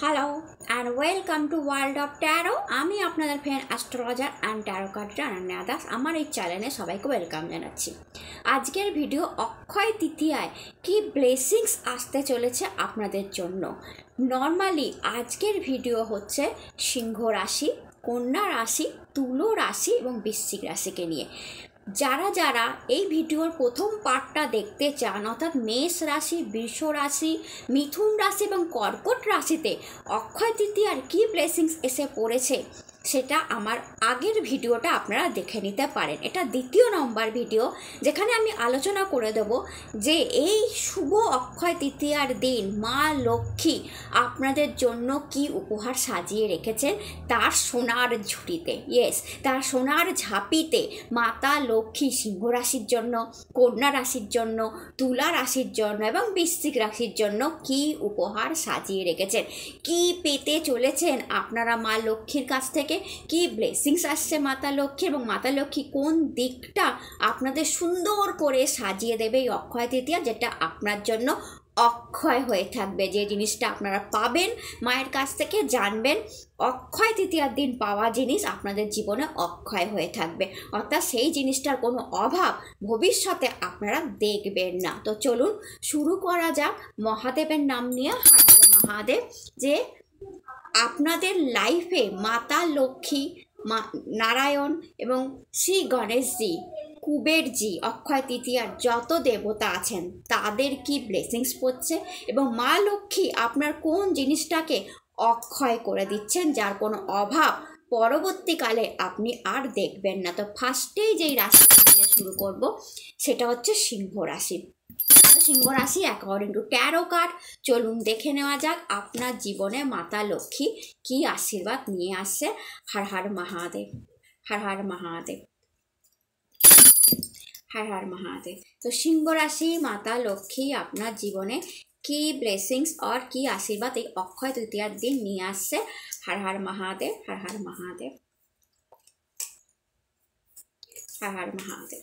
Hello and welcome to world of taro. আমি আপনাদের friend astrologer and taro card Ananya Das. আমার এই চ্যানেলে সবাইকে ওয়েলকাম জানাচ্ছি। আজকের ভিডিও অক্ষয় তৃতীয়ায় কি ব্লেসিংস আসতে চলেছে আপনাদের জন্য। নর্মালি আজকের ভিডিও হচ্ছে সিংহ রাশি, কন্যা রাশি, তুলো রাশি এবং বৃশ্চিক রাশিকে নিয়ে। যারা যারা এই ভিডিওর প্রথম পার্টটা দেখতে চান, অর্থাৎ মেষ রাশি, বৃষ রাশি, মিথুন রাশি এবং কর্কট রাশিতে অক্ষয় তৃতীয়ার কী ব্লেসিংস এসে পড়েছে, সেটা আমার আগের ভিডিওটা আপনারা দেখে নিতে পারেন। এটা দ্বিতীয় নম্বর ভিডিও, যেখানে আমি আলোচনা করে দেব যে এই শুভ অক্ষয় তৃতীয়ার দিন মা লক্ষ্মী আপনাদের জন্য কি উপহার সাজিয়ে রেখেছেন তার সোনার ঝুড়িতে। তার সোনার ঝাঁপিতে মাতা লক্ষ্মী সিংহ রাশির জন্য, কন্যা রাশির জন্য, তুলা রাশির জন্য এবং বৃশ্চিক রাশির জন্য কি উপহার সাজিয়ে রেখেছেন, কি পেতে চলেছেন আপনারা মা লক্ষ্মীর কাছ থেকে, কি ব্লেসিংস আসছে মাতা লক্ষ্মী, এবং মাতা লক্ষ্মী কোন দিকটা আপনাদের সুন্দর করে সাজিয়ে দেবে এই অক্ষয় তৃতীয়া, যেটা আপনার জন্য অক্ষয় হয়ে থাকবে। যে জিনিসটা আপনারা পাবেন মায়ের কাছ থেকে, জানবেন অক্ষয় তৃতীয়ার দিন পাওয়া জিনিস আপনাদের জীবনে অক্ষয় হয়ে থাকবে, অর্থাৎ সেই জিনিসটার কোনো অভাব ভবিষ্যতে আপনারা দেখবেন না। তো চলুন শুরু করা যাক মহাদেবের নাম নিয়ে। হর হর মহাদেব। যে আপনাদের লাইফে মাতা লক্ষ্মী, নারায়ণ এবং শ্রী গণেশজি, কুবেরজি, অক্ষয় তৃতীয়ার যত দেবতা আছেন তাদের কি ব্লেসিংস পড়ছে, এবং মা লক্ষ্মী আপনার কোন জিনিসটাকে অক্ষয় করে দিচ্ছেন, যার কোনো অভাব পরবর্তীকালে আপনি আর দেখবেন না। তো ফার্স্টেই যেই রাশিটা নিয়ে শুরু করব সেটা হচ্ছে সিংহ রাশি। সিংহ রাশি অ্যাকর্ডিং টু ট্যারো কার্ড, চলুন দেখে নেওয়া যাক আপনার জীবনে মাতা লক্ষ্মী কি আশীর্বাদ নিয়ে আসছে। হর হর মহাদেব, হর হর মহাদেব, হর হর মহাদেব। তো সিংহ রাশি মাতা লক্ষ্মী আপনার জীবনে কি ব্লেসিংস আর কি আশীর্বাদ এই অক্ষয় তৃতীয়ার দিন নিয়ে আসছে। হর হর মহাদেব, হর হর মহাদেব, হর Har Mahadev.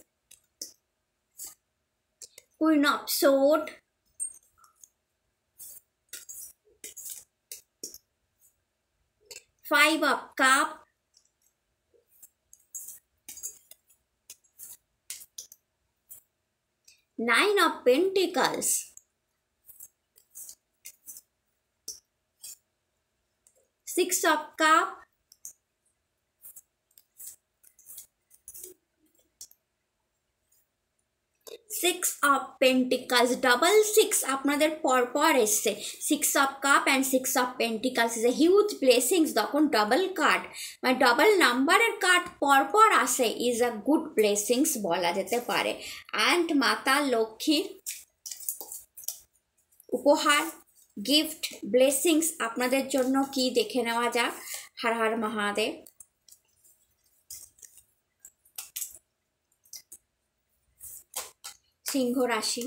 Queen of Swords, Five of Cups, Nine of Pentacles, Six of Cups, six of pentacles, double six আপনাদের পরপর এসছে। Six of cup and six of pentacles is a huge blessings. যখন ডাবল কার্ড মানে ডাবল নাম্বারের card পরপর আসে is a good blessings বলা যেতে পারে। অ্যান্ড মাতা লক্ষ্মীর উপহার, গিফট, ব্লেসিংস আপনাদের জন্য কি দেখে নেওয়া যাক। হর হর মহাদেব। সিংহ রাশি,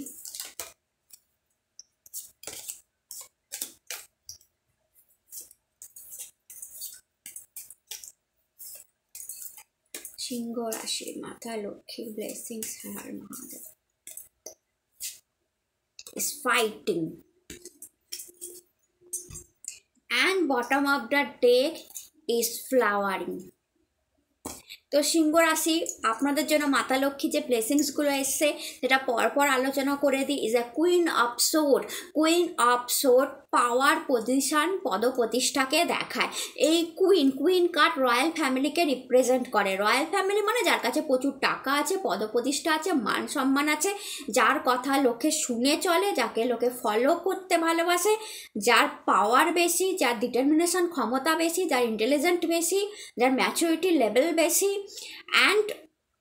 সিংহ রাশি মাতা Lakshmi blessings. Har Har Mahadev. is fighting and bottom of the deck is flowering. তো সিংহ রাশি আপনাদের জন্য মাতা লক্ষ্মী যে ব্লেসিংসগুলো এসছে সেটা পরপর আলোচনা করে দিই। Is a queen of sword. Queen of sword power, position, পদপ্রতিষ্ঠাকে দেখায়। এই কুইন কার্ড রয়্যাল ফ্যামিলিকে রিপ্রেজেন্ট করে। রয়্যাল ফ্যামিলি মানে যার কাছে প্রচুর টাকা আছে, পদপ্রতিষ্ঠা আছে, মান সম্মান আছে, যার কথা লোকে শুনে চলে, যাকে লোকে ফলো করতে ভালোবাসে, যার পাওয়ার বেশি, যার ডিটারমিনেশন ক্ষমতা বেশি, যার ইন্টেলিজেন্ট বেশি, যার ম্যাচুরিটি লেভেল বেশি, অ্যান্ড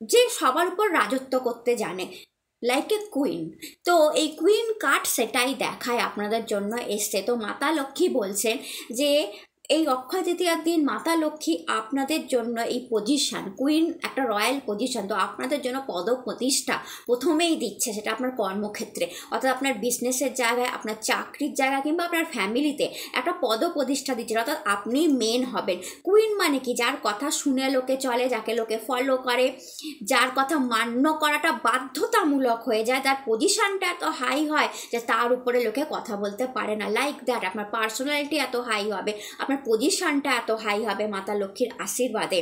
যে সবার উপর রাজত্ব করতে জানে, লাইক এ কুইন। তো এই কুইন কার্ড সেটাই দেখায় আপনাদের জন্য এসছে। তো মাতা লক্ষ্মী বলছেন যে এই অক্ষয় তৃতীয়ার দিন মাতা লক্ষ্মী আপনাদের জন্য এই পজিশান, কুইন একটা রয়্যাল পজিশান, তো আপনাদের জন্য পদ প্রতিষ্ঠা প্রথমেই দিচ্ছে, সেটা আপনার কর্মক্ষেত্রে, অর্থাৎ আপনার বিজনেসের জায়গায়, আপনার চাকরির জায়গায়, কিংবা আপনার ফ্যামিলিতে একটা পদ প্রতিষ্ঠা দিচ্ছে, অর্থাৎ আপনি মেন হবেন। কুইন মানে কি? যার কথা শুনে লোকে চলে, যাকে লোকে ফলো করে, যার কথা মান্য করাটা বাধ্যতামূলক হয়ে যায়, তার পজিশানটা এত হাই হয় যে তার উপরে লোকে কথা বলতে পারে না। লাইক দ্যাট, আপনার পার্সোনালিটি এত হাই হবে, আপনার পজিশনটা এত হাই হবে মাতা লক্ষ্মীর আশীর্বাদে।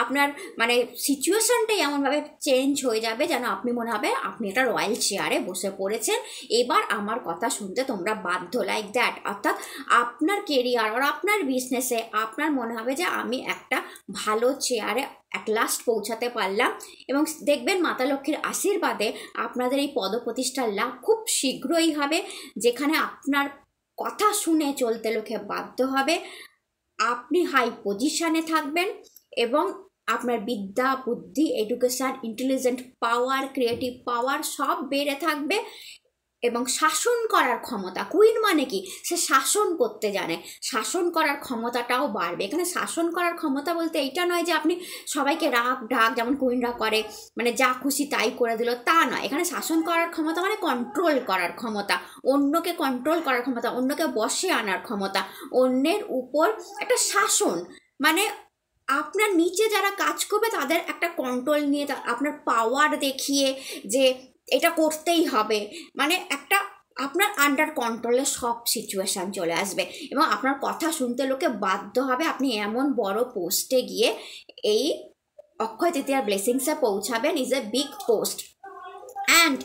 আপনার মানে সিচুয়েশনটাই এমনভাবে চেঞ্জ হয়ে যাবে যেন আপনি মনে হবে আপনি একটা রয়্যাল চেয়ারে বসে পড়েছেন, এবার আমার কথা শুনতে তোমরা বাধ্য। লাইক দ্যাট, অর্থাৎ আপনার কেরিয়ার আর আপনার বিজনেসে আপনার মনে হবে যে আমি একটা ভালো চেয়ারে অ্যাট লাস্ট পৌঁছাতে পারলাম। এবং দেখবেন মাতা লক্ষ্মীর আশীর্বাদে আপনাদের এই পদপ্রতিষ্ঠার লাভ খুব শীঘ্রই হবে, যেখানে আপনার কথা শুনে চলতে লোকে বাধ্য হবে, আপনি হাই পজিশানে থাকবেন এবং আপনার বিদ্যা, বুদ্ধি, এডুকেশান, ইন্টেলিজেন্ট পাওয়ার, ক্রিয়েটিভ পাওয়ার সব বেড়ে থাকবে এবং শাসন করার ক্ষমতা, কুইন মানে কি? সে শাসন করতে জানে, শাসন করার ক্ষমতাটাও বাড়বে। এখানে শাসন করার ক্ষমতা বলতে এইটা নয় যে আপনি সবাইকে রাগ ঢাক যেমন কুইনরা করে, মানে যা খুশি তাই করে দিল, তা নয়। এখানে শাসন করার ক্ষমতা মানে কন্ট্রোল করার ক্ষমতা, অন্যকে কন্ট্রোল করার ক্ষমতা, অন্যকে বশে আনার ক্ষমতা, অন্যের উপর একটা শাসন, মানে আপনার নিচে যারা কাজ করবে তাদের একটা কন্ট্রোল নিয়ে, আপনার পাওয়ার দেখিয়ে যে এটা করতেই হবে, মানে একটা আপনার আন্ডার কন্ট্রোলে সব সিচুয়েশান চলে আসবে এবং আপনার কথা শুনতে লোকে বাধ্য হবে। আপনি এমন বড় পোস্টে গিয়ে এই অক্ষয় তৃতীয়ার ব্লেসিংসে পৌঁছাবেন। Is a big post. And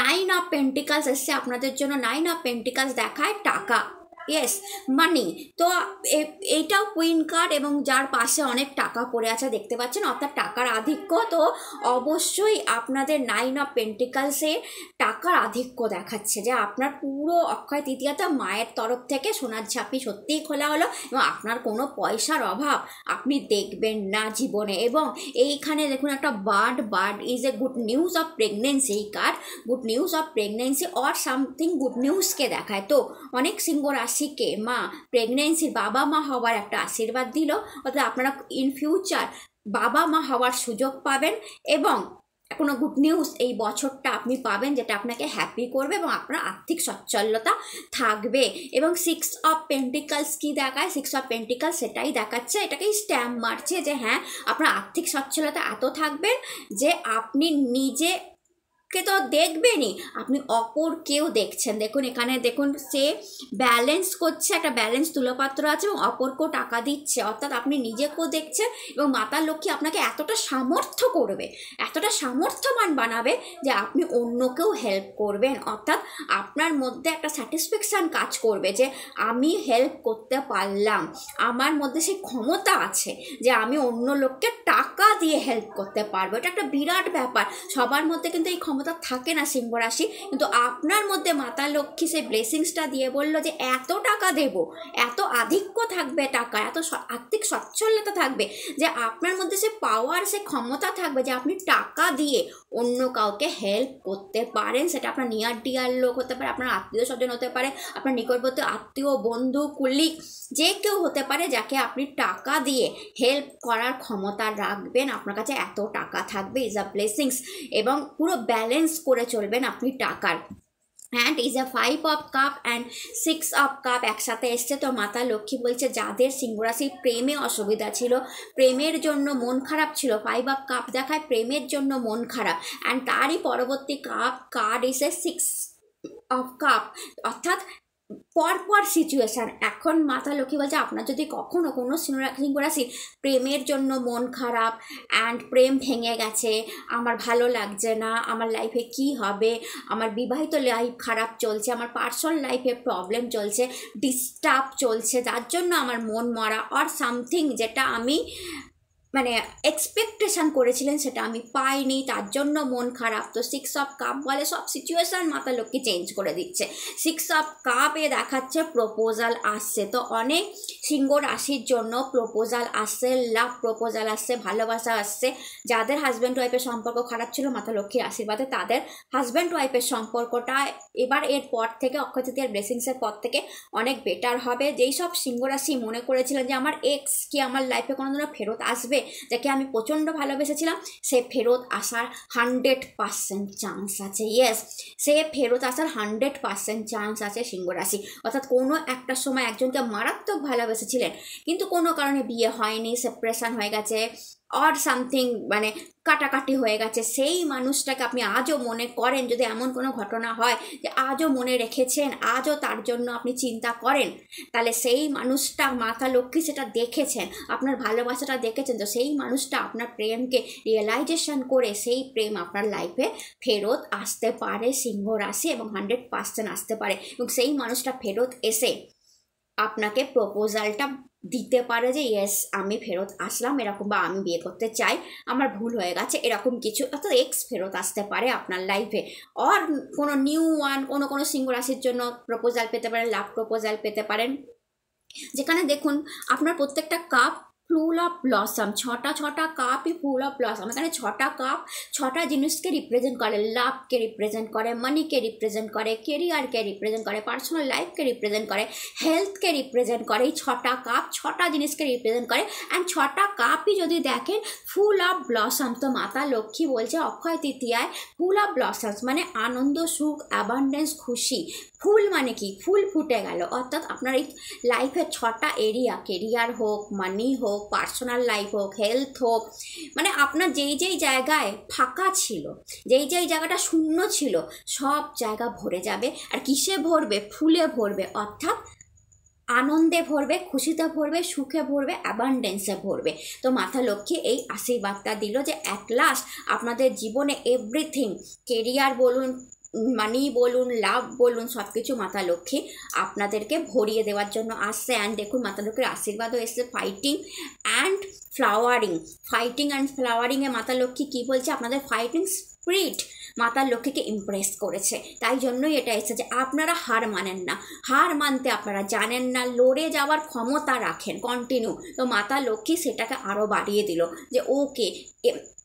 9 of pentacles এসছে আপনাদের জন্য। 9 অফ পেন্টিকালস দেখায় টাকা, ইয়েস, মানি। তো এইটাও কুইন কার্ড এবং যার পাশে অনেক টাকা পড়ে আছে দেখতে পাচ্ছেন, অর্থাৎ টাকার আধিক্য। তো অবশ্যই আপনাদের 9 অফ পেন্টিকালসে টাকার আধিক্য দেখাচ্ছে যে আপনার পুরো অক্ষয় তৃতীয়াতে মায়ের তরফ থেকে সোনার ঝাঁপি সত্যিই খোলা হলো এবং আপনার কোনো পয়সার অভাব আপনি দেখবেন না জীবনে। এবং এইখানে দেখুন একটা bird is a good news of pregnancy, এই card good news of pregnancy or something good নিউজকে দেখায়। তো অনেক সিংহ রাশিকে মা প্রেগনেন্সির বাবা মা হওয়ার একটা আশীর্বাদ দিল, অর্থাৎ আপনারা ইন ফিউচার বাবা মা হওয়ার সুযোগ পাবেন এবং কোনো গুড নিউজ এই বছরটা আপনি পাবেন যেটা আপনাকে হ্যাপি করবে এবং আপনার আর্থিক সচ্ছলতা থাকবে। এবং 6 অফ পেন্টিকালস কি দেখায়? 6 অফ পেন্টিকালস সেটাই দেখাচ্ছে, এটাকেই স্ট্যাম্প মারছে যে হ্যাঁ আপনার আর্থিক সচ্ছলতা এত থাকবেন যে আপনি নিজে কে তো দেখবেনই, আপনি অপর কেউ দেখছেন। দেখুন এখানে দেখুন সে ব্যালেন্স করছে, একটা ব্যালেন্স তুলোপাত্র আছে এবং অপরকেও টাকা দিচ্ছে, অর্থাৎ আপনি নিজেকেও দেখছেন এবং মাতা লক্ষ্মী আপনাকে এতটা সামর্থ্য করবে, এতটা সামর্থ্যবান বানাবে যে আপনি অন্যকেও হেল্প করবেন, অর্থাৎ আপনার মধ্যে একটা স্যাটিসফ্যাকশান কাজ করবে যে আমি হেল্প করতে পারলাম, আমার মধ্যে সেই ক্ষমতা আছে যে আমি অন্য লোককে টাকা দিয়ে হেল্প করতে পারবো। এটা একটা বিরাট ব্যাপার, সবার মধ্যে কিন্তু এই ক্ষমতা থাকে না সিংহ রাশি, কিন্তু আপনার মধ্যে মাতা লক্ষ্মী সেই ব্লেসিংসটা দিয়ে বললো যে এত টাকা দেব, এত আধিক্য থাকবে টাকা, এত আর্থিক সচ্ছলতা থাকবে যে আপনার মধ্যে সে পাওয়ার, সে ক্ষমতা থাকবে যে আপনি টাকা দিয়ে অন্য কাউকে হেল্প করতে পারেন। সেটা আপনার নিয়ার ডিয়ার লোক হতে পারে, আপনার আত্মীয় স্বজন হতে পারে, আপনার নিকটবর্তী আত্মীয়, বন্ধু, কুলিগ, যে কেউ হতে পারে যাকে আপনি টাকা দিয়ে হেল্প করার ক্ষমতা রাখবেন, আপনার কাছে এত টাকা থাকবে। ইজ আ ব্লেসিংস এবং পুরো ব্যালেন্স করে চলবেন আপনি টাকার। And is a 5 of cup and 6 of cup একসাথে এসছে। তো মাতা লক্ষ্মী বলছে যাদের সিংহরাশির প্রেমে অসুবিধা ছিল, প্রেমের জন্য মন খারাপ ছিল, 5 অফ কাপ দেখায় প্রেমের জন্য মন খারাপ। অ্যান্ড তারই পরবর্তী কার্ড এসে 6 অফ কাপ, অর্থাৎ পরপর সিচুয়েশান। এখন মাতা লক্ষ্মী বলছে আপনার যদি কখনও কোনো সিংহ রাশির প্রেমের জন্য মন খারাপ অ্যান্ড প্রেম ভেঙে গেছে, আমার ভালো লাগছে না, আমার লাইফে কি হবে, আমার বিবাহিত লাইফ খারাপ চলছে, আমার পার্সোনাল লাইফে প্রবলেম চলছে, ডিস্টার্ব চলছে, যার জন্য আমার মন মরা অর সামথিং, যেটা আমি মানে এক্সপেকটেশন করেছিলেন সেটা আমি পাইনি, তার জন্য মন খারাপ। তো 6 অফ কাপ বলে সব সিচুয়েশান মাতা লক্ষ্মী চেঞ্জ করে দিচ্ছে। 6 অফ কাপে দেখাচ্ছে প্রপোজাল আসছে। তো অনেক সিংহ রাশির জন্য প্রপোজাল আসছে, লাভ প্রপোজাল আসছে, ভালোবাসা আসছে। যাদের হাজব্যান্ড ওয়াইফের সম্পর্ক খারাপ ছিল মাতা লক্ষ্মীর আশীর্বাদে তাদের হাজব্যান্ড ওয়াইফের সম্পর্কটা এবার এর পর থেকে অক্ষয় তৃতীয়ার ব্লেসিংসের পর থেকে অনেক বেটার হবে। যেই সব সিংহ রাশি মনে করেছিলেন যে আমার এক্স কি আমার লাইফে কোনো দিনও ফেরত আসবে, যাকে আমি প্রচণ্ড ভালোবেসেছিলাম, সে ফেরত আসার 100% চান্স আছে। ইয়েস, সে ফেরত আসার 100% চান্স আছে সিংহ রাশি। অর্থাৎ কোনো একটা সময় একজনকে মারাত্মক ভালোবেসেছিলেন কিন্তু কোনো কারণে বিয়ে হয়নি, সেপারেশন হয়ে গেছে অর সামথিং, মানে কাটাকাটি হয়ে গেছে, সেই মানুষটাকে আপনি আজও মনে করেন। যদি এমন কোনো ঘটনা হয় যে আজও মনে রেখেছেন, আজও তার জন্য আপনি চিন্তা করেন, তাহলে সেই মানুষটা মাতা লক্ষ্মী সেটা দেখেছেন, আপনার ভালোবাসাটা দেখেছেন। তো সেই মানুষটা আপনার প্রেমকে রিয়েলাইজেশন করে সেই প্রেম আপনার লাইফে ফেরত আসতে পারে সিংহ রাশি, এবং 100% আসতে পারে। এবং সেই মানুষটা ফেরত এসে আপনাকে প্রপোজালটা দিতে পারে যে ইয়েস আমি ফেরত আসলাম এরকম, বা আমি বিয়ে করতে চাই, আমার ভুল হয়ে গেছে, এরকম কিছু। অর্থাৎ এক্স ফেরত আসতে পারে আপনার লাইফে। আর কোনো নিউ ওয়ান কোনো সিংহ রাশির জন্য প্রপোজাল পেতে পারেন, লাভ প্রপোজাল পেতে পারেন, যেখানে দেখুন আপনার প্রত্যেকটা কাপ ফুল অফ ব্লসম, ছটা কাপই ফুল অফ ব্লসম। এখানে 6টা কাপ 6টা জিনিসকে রিপ্রেজেন্ট করে। লাভকে রিপ্রেজেন্ট করে, মানিকে রিপ্রেজেন্ট করে, কেরিয়ারকে রিপ্রেজেন্ট করে, পার্সোনাল লাইফকে রিপ্রেজেন্ট করে, হেলথকে রিপ্রেজেন্ট করে। এই 6টা কাপ 6টা জিনিসকে রিপ্রেজেন্ট করে। অ্যান্ড 6টা কাপই যদি দেখেন ফুল অফ ব্লসম, তো মাতা লক্ষ্মী বলছে অক্ষয় তৃতীয়ায় ফুল অফ ব্লসমস মানে আনন্দ, সুখ, অ্যাবান্ডেন্স, খুশি। ফুল মানে কি? ফুল ফুটে গেল। অর্থাৎ আপনার এই লাইফের 6টা এরিয়া, কেরিয়ার হোক, মানি হোক, পার্সোনাল লাইফ হোক, হেলথ হোক, মানে আপনার যেই জায়গায় ফাঁকা ছিল, যেই জায়গাটা শূন্য ছিল, সব জায়গা ভরে যাবে। আর কিসে ভরবে? ফুলে ভরবে। অর্থাৎ আনন্দে ভরবে, খুশিতে ভরবে, সুখে ভরবে, অ্যাবান্ডেন্সে ভরবে। তো মাতা লক্ষ্মী এই আশীর্বাদটা দিল যে অ্যাট লাস্ট আপনাদের জীবনে এভরিথিং, কেরিয়ার বলুন, মানি বলুন, লাভ বলুন, সব কিছু মাতা লক্ষ্মী আপনাদেরকে ভরিয়ে দেওয়ার জন্য আসছে। অ্যান্ড দেখুন মাতা লক্ষ্মীর আশীর্বাদও এসছে fighting and flowering. Fighting and ফ্লাওয়ারিংয়ে মাতা লক্ষ্মী কী বলছে? আপনাদের ফাইটিং স্পিরিট মাতা লক্ষ্মীকে ইমপ্রেস করেছে। তাই জন্যই এটা এসেছে যে আপনারা হার মানেন না, হার মানতে আপনারা জানেন না, লড়ে যাওয়ার ক্ষমতা রাখেন কন্টিনিউ। তো মাতা লক্ষ্মী সেটাকে আরও বাড়িয়ে দিল যে ওকে,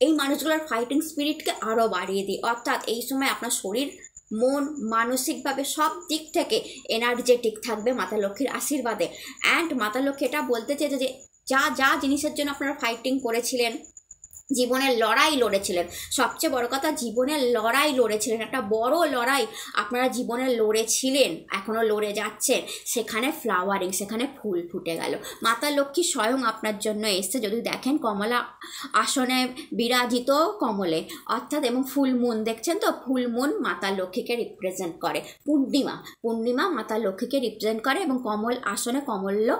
এই মানুষগুলোর ফাইটিং স্পিরিটকে আরও বাড়িয়ে দিই। অর্থাৎ এই সময় আপনার শরীর, মন, মানসিকভাবে সব দিক থেকে এনার্জেটিক থাকবে মাতা লক্ষ্মীর আশীর্বাদে। অ্যান্ড মাতা লক্ষ্মী এটা বলতে চেয়েছে যে যা জিনিসের জন্য আপনারা ফাইটিং করেছিলেন, জীবনের লড়াই লড়েছিলেন, সবচেয়ে বড় কথা জীবনের লড়াই লড়েছিলেন, একটা বড় লড়াই আপনারা জীবনে লড়েছিলেন, এখনও লড়ে যাচ্ছেন, সেখানে ফ্লাওয়ারিং, সেখানে ফুল ফুটে গেল। মাতা লক্ষ্মী স্বয়ং আপনার জন্য এসছে। যদি দেখেন কমলা আসনে বিরাজিত কমলে, অর্থাৎ এবং ফুল মুন দেখছেন তো, ফুল মুন মাতা লক্ষ্মীকে রিপ্রেজেন্ট করে। পূর্ণিমা মাতা লক্ষ্মীকে রিপ্রেজেন্ট করে, এবং কমল আসনে কমল্য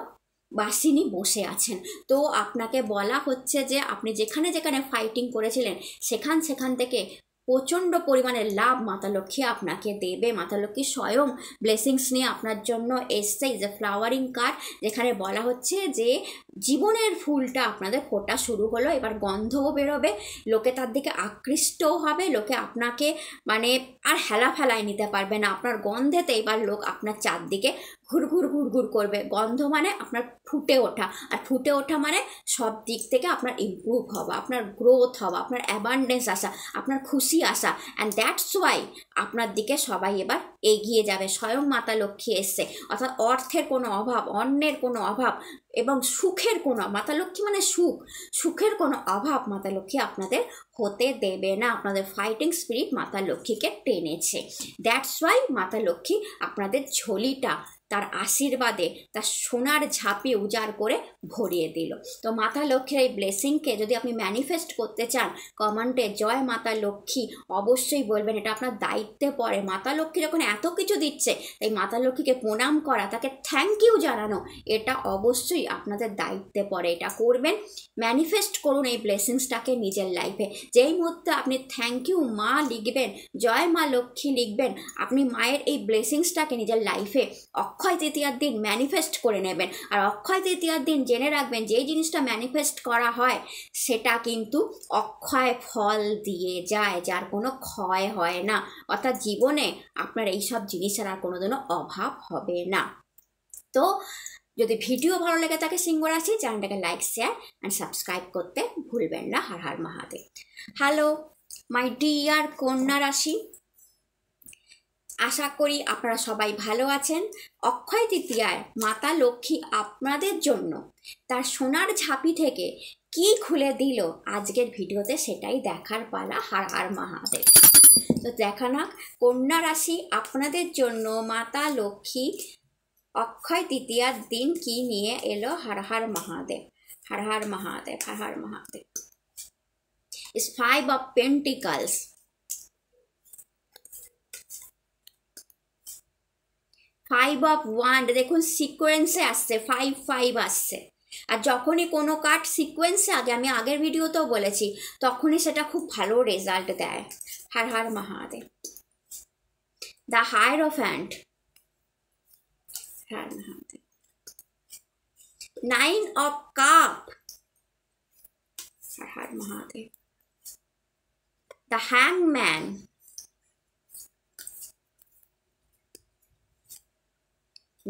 বাসিনী বসে আছেন। তো আপনাকে বলা হচ্ছে যে আপনি যেখানে ফাইটিং করেছিলেন সেখান থেকে প্রচণ্ড পরিমাণে লাভ মাতা লক্ষ্মী আপনাকে দেবে। মাতা লক্ষ্মী স্বয়ং ব্লেসিংস নিয়ে আপনার জন্য এসছে। যে ফ্লাওয়ারিং কার্ড, যেখানে বলা হচ্ছে যে জীবনের ফুলটা আপনাদের ফোটা শুরু হলো, এবার গন্ধও বেরোবে, লোকে তার দিকে আকৃষ্টও হবে, লোকে আপনাকে মানে আর হেলাফেলায় নিতে পারবে না। আপনার গন্ধেতে এবার লোক আপনার চারদিকে ঘুরঘুর করবে। গন্ধ মানে আপনার ফুটে ওঠা, আর ফুটে ওঠা মানে সব দিক থেকে আপনার ইমপ্রুভ হওয়া, আপনার গ্রোথ হওয়া, আপনার অ্যাবান্ডেন্স আসা, আপনার খুশি আসা। অ্যান্ড দ্যাটস ওয়াই আপনার দিকে সবাই এবার এগিয়ে যাবে। স্বয়ং মাতা লক্ষ্মী এসছে। অর্থাৎ অর্থের কোনো অভাব, অন্নের কোনো অভাব এবং সুখের কোনো, মাতা লক্ষ্মী মানে সুখের কোনো অভাব মাতা লক্ষ্মী আপনাদের হতে দেবে না। আপনাদের ফাইটিং স্পিরিট মাতা লক্ষ্মীকে টেনেছে। দ্যাটস ওয়াই মাতা লক্ষ্মী আপনাদের ঝোলিটা তার আশীর্বাদে, তার সোনার ঝাঁপি উজাড় করে ভরিয়ে দিল। তো মাতা লক্ষ্মীর এই ব্লেসিংকে যদি আপনি ম্যানিফেস্ট করতে চান, কমেন্টে জয় মাতা লক্ষ্মী অবশ্যই বলবেন। এটা আপনার দায়িত্বে পড়ে। মাতা লক্ষ্মী যখন এত কিছু দিচ্ছে, তাই মাতা লক্ষ্মীকে প্রণাম করা, তাকে থ্যাংক ইউ জানানো, এটা অবশ্যই আপনাদের দায়িত্বে পড়ে। এটা করবেন, ম্যানিফেস্ট করুন এই ব্লেসিংসটাকে নিজের লাইফে। যেই মুহূর্তে আপনি থ্যাংক ইউ মা লিখবেন, জয় মা লক্ষ্মী লিখবেন, আপনি মায়ের এই ব্লেসিংসটাকে নিজের লাইফে অক্ষয় তৃতীয়ার দিন ম্যানিফেস্ট করে নেবেন। আর অক্ষয় তৃতীয়ার দিন জেনে রাখবেন যেই জিনিসটা ম্যানিফেস্ট করা হয় সেটা কিন্তু অক্ষয় ফল দিয়ে যায়, যার কোনো ক্ষয় হয় না। অর্থাৎ জীবনে আপনার এইসব জিনিসের আর কোনোদিনও অভাব হবে না। তো যদি ভিডিও ভালো লেগে থাকে সিংহ রাশি, চ্যানেলটাকে লাইক, শেয়ার অ্যান্ড সাবস্ক্রাইব করতে ভুলবেন না। হর Har Mahadev. Hello my dear কন্যা রাশি, আশা করি আপনারা সবাই ভালো আছেন। অক্ষয় তৃতীয়ায় মাতা লক্ষ্মী আপনাদের জন্য তার সোনার ঝাঁপি থেকে কি খুলে দিল আজকের ভিডিওতে, সেটাই দেখার পালা। হর হর মহাদেব। তো দেখা না কন্যা রাশি আপনাদের জন্য মাতা লক্ষ্মী অক্ষয় তৃতীয়ার দিন কি নিয়ে এলো। হর হর মহাদেব, হর হর মহাদেব, হর হর মহাদেব। ইস 5 of Pentacles, 5 of Wands। দেখুন সিকোয়েন্সে আসছে, 5 আসছে। আর যখনই কোনো কার্ড সিকোয়েন্সে আগে, আমি আগের ভিডিওতেও বলেছি, তখনই সেটা খুব ভালো রেজাল্ট দেয়। Har Har Mahadev. The hierophant, Har Mahadev. 9 of Cup, Har Har Mahadev. The হ্যাংম্যান,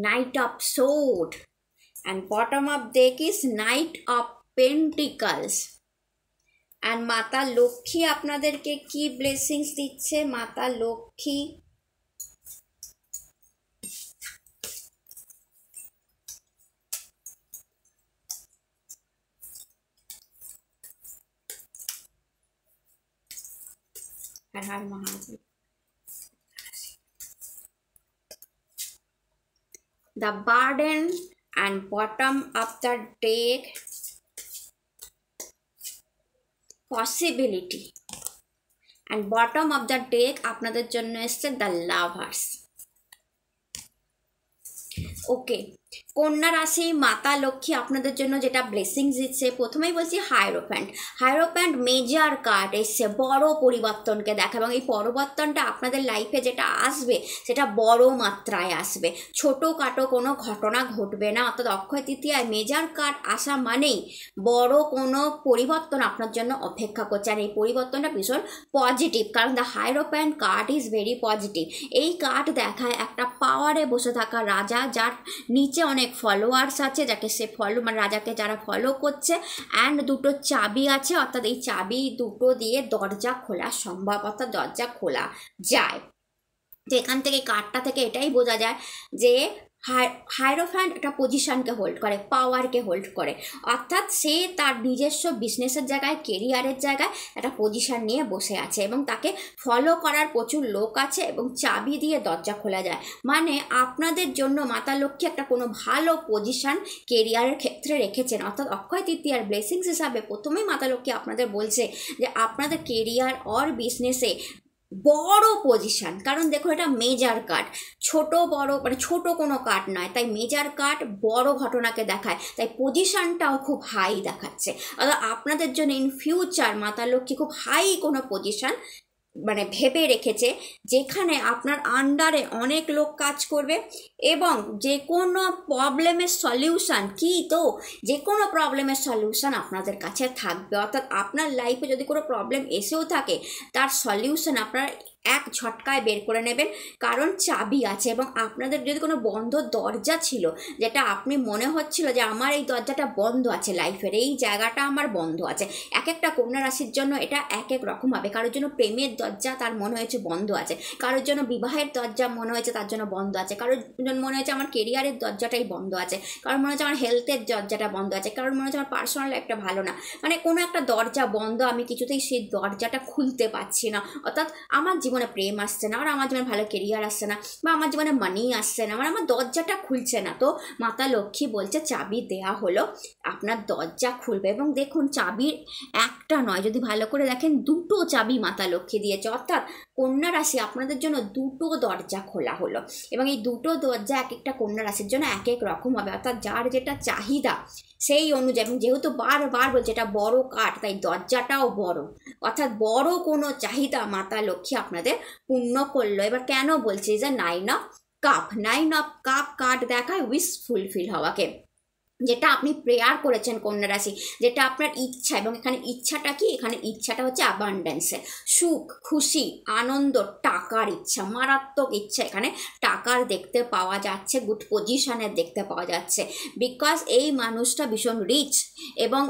Knight of Sword, and bottom of deck is Knight of Pentacles। and মাতা লক্ষ্মী আপনাদেরকে কি ব্লেসিংস দিচ্ছে। মাতা লক্ষ্মী হর Har Mahadev. The burden and bottom of the deck possibility, and bottom of the deck আপনাদের জন্য এসছে the lovers। ওকে, কন্যা রাশি মাতা লক্ষ্মী আপনাদের জন্য যেটা ব্লেসিংস দিচ্ছে, প্রথমেই বলছি হায়েরোফ্যান্ট। হায়েরোফ্যান্ট মেজর কার্ড এসছে, বড় পরিবর্তনকে দেখা, এবং এই পরিবর্তনটা আপনাদের লাইফে যেটা আসবে সেটা বড় মাত্রায় আসবে, ছোটোখাটো কোনো ঘটনা ঘটবে না। অর্থাৎ অক্ষয় তৃতীয়ায় মেজর কার্ড আসা মানেই বড় কোনো পরিবর্তন আপনার জন্য অপেক্ষা করছে। আর এই পরিবর্তনটা ভীষণ পজিটিভ, কারণ the hierophant card is very positive. এই কার্ড দেখায় একটা পাওয়ারে বসে থাকা রাজা, যার নিচে অনেক ফলোয়ার্স আছে, যাকে সে মানে রাজাকে যারা ফলো করছে, অ্যান্ড দুটো চাবি আছে। অর্থাৎ এই চাবি দুটো দিয়ে দরজা খোলা সম্ভব, অর্থাৎ দরজা খোলা যায়। তো এখান থেকে কার্ডটা থেকে এটাই বোঝা যায় যে হায়েরোফ্যান্ট একটা পজিশনকে হোল্ড করে, পাওয়ারকে হোল্ড করে। অর্থাৎ সে তার নিজস্ব বিজনেসের জায়গায়, কেরিয়ারের জায়গায় একটা পজিশন নিয়ে বসে আছে, এবং তাকে ফলো করার প্রচুর লোক আছে, এবং চাবি দিয়ে দরজা খোলা যায়। মানে আপনাদের জন্য মাতা লক্ষ্মী একটা কোনো ভালো পজিশন কেরিয়ারের ক্ষেত্রে রেখেছেন। অর্থাৎ অক্ষয় তৃতীয়ার ব্লেসিংস হিসাবে প্রথমেই মাতা লক্ষ্মী আপনাদের বলছে যে আপনাদের কেরিয়ার অর বিজনেসে বড় পজিশন। কারণ দেখুন এটা মেজর কার্ড, ছোট বড় মানে ছোট কোনো কার্ড নয়, তাই মেজর কার্ড বড় ঘটনাকে দেখায়, তাই পজিশনটাও খুব হাই দেখাচ্ছে। অর্থাৎ আপনাদের জন্য ইন ফিউচার মাতা লক্ষ্মী খুব হাই কোনো পজিশন মানে ভেবে রেখেছে, যেখানে আপনার আন্ডারে অনেক লোক কাজ করবে, এবং যে কোনো প্রবলেমের সলিউশন যে কোনো প্রবলেমের সলিউশন আপনাদের কাছে থাকবে। অর্থাৎ আপনার লাইফে যদি কোনো প্রবলেম এসেও থাকে, তার সলিউশন আপনারা এক ঝটকায় বের করে নেবেন, কারণ চাবি আছে। এবং আপনাদের যদি কোনো বন্ধ দরজা ছিল, যেটা আপনি মনে হচ্ছিল যে আমার এই দরজাটা বন্ধ আছে, লাইফের এই জায়গাটা আমার বন্ধ আছে। এক একটা কন্যা রাশির জন্য এটা এক এক রকম হবে। কারোর জন্য প্রেমের দরজা তার মনে হয়েছে বন্ধ আছে, কারোর জন্য বিবাহের দরজা মনে হয়েছে তার জন্য বন্ধ আছে, কারোর জন্য মনে হয়েছে আমার কেরিয়ারের দরজাটাই বন্ধ আছে, কারোর মনে হচ্ছে আমার হেলথের দরজাটা বন্ধ আছে, কারোর মনে হচ্ছে আমার পার্সোনাল লাইফটা ভালো না। মানে কোনো একটা দরজা বন্ধ, আমি কিছুতেই সেই দরজাটা খুলতে পারছি না। অর্থাৎ আমার জীবনে প্রেম আসছে না, আর আমার জীবনে ভালো কেরিয়ার আসছে না, বা আমার জীবনে মানি আসছে না, আমার দরজাটা খুলছে না। তো মাতা লক্ষ্মী বলছে চাবি দেয়া হলো, আপনার দরজা খুলবে। এবং দেখুন চাবির একটা নয়, যদি ভালো করে দেখেন দুটো চাবি মাতা লক্ষ্মী দিয়েছে। অর্থাৎ কন্যা রাশি আপনাদের জন্য দুটো দরজা খোলা হলো, এবং এই দুটো দরজা এক একটা কন্যা রাশির জন্য এক এক রকম হবে। অর্থাৎ যার যেটা চাহিদা সেই অনুযায়ী, এবং যেহেতু বারবার বলছে এটা বড় কাঠ, তাই দরজাটাও বড়। অর্থাৎ বড় কোনো চাহিদা মাতা লক্ষ্মী আপনাদের পূর্ণ করলো। এবার কেন বলছি যে 9 of cup, 9 of cup card দেখায় উইশ ফুলফিল হওয়াকে, যেটা আপনি প্রেয়ার করেছেন কন্যা রাশি, যেটা আপনার ইচ্ছা। এবং এখানে ইচ্ছাটা কি, এখানে ইচ্ছাটা হচ্ছে অ্যাবান্ডেন্সে, সুখ, খুশি, আনন্দ, টাকার ইচ্ছা, মারাত্মক ইচ্ছা। এখানে টাকার দেখতে পাওয়া যাচ্ছে, গুড পজিশনের দেখতে পাওয়া যাচ্ছে, বিকজ এই মানুষটা ভীষণ রিচ। এবং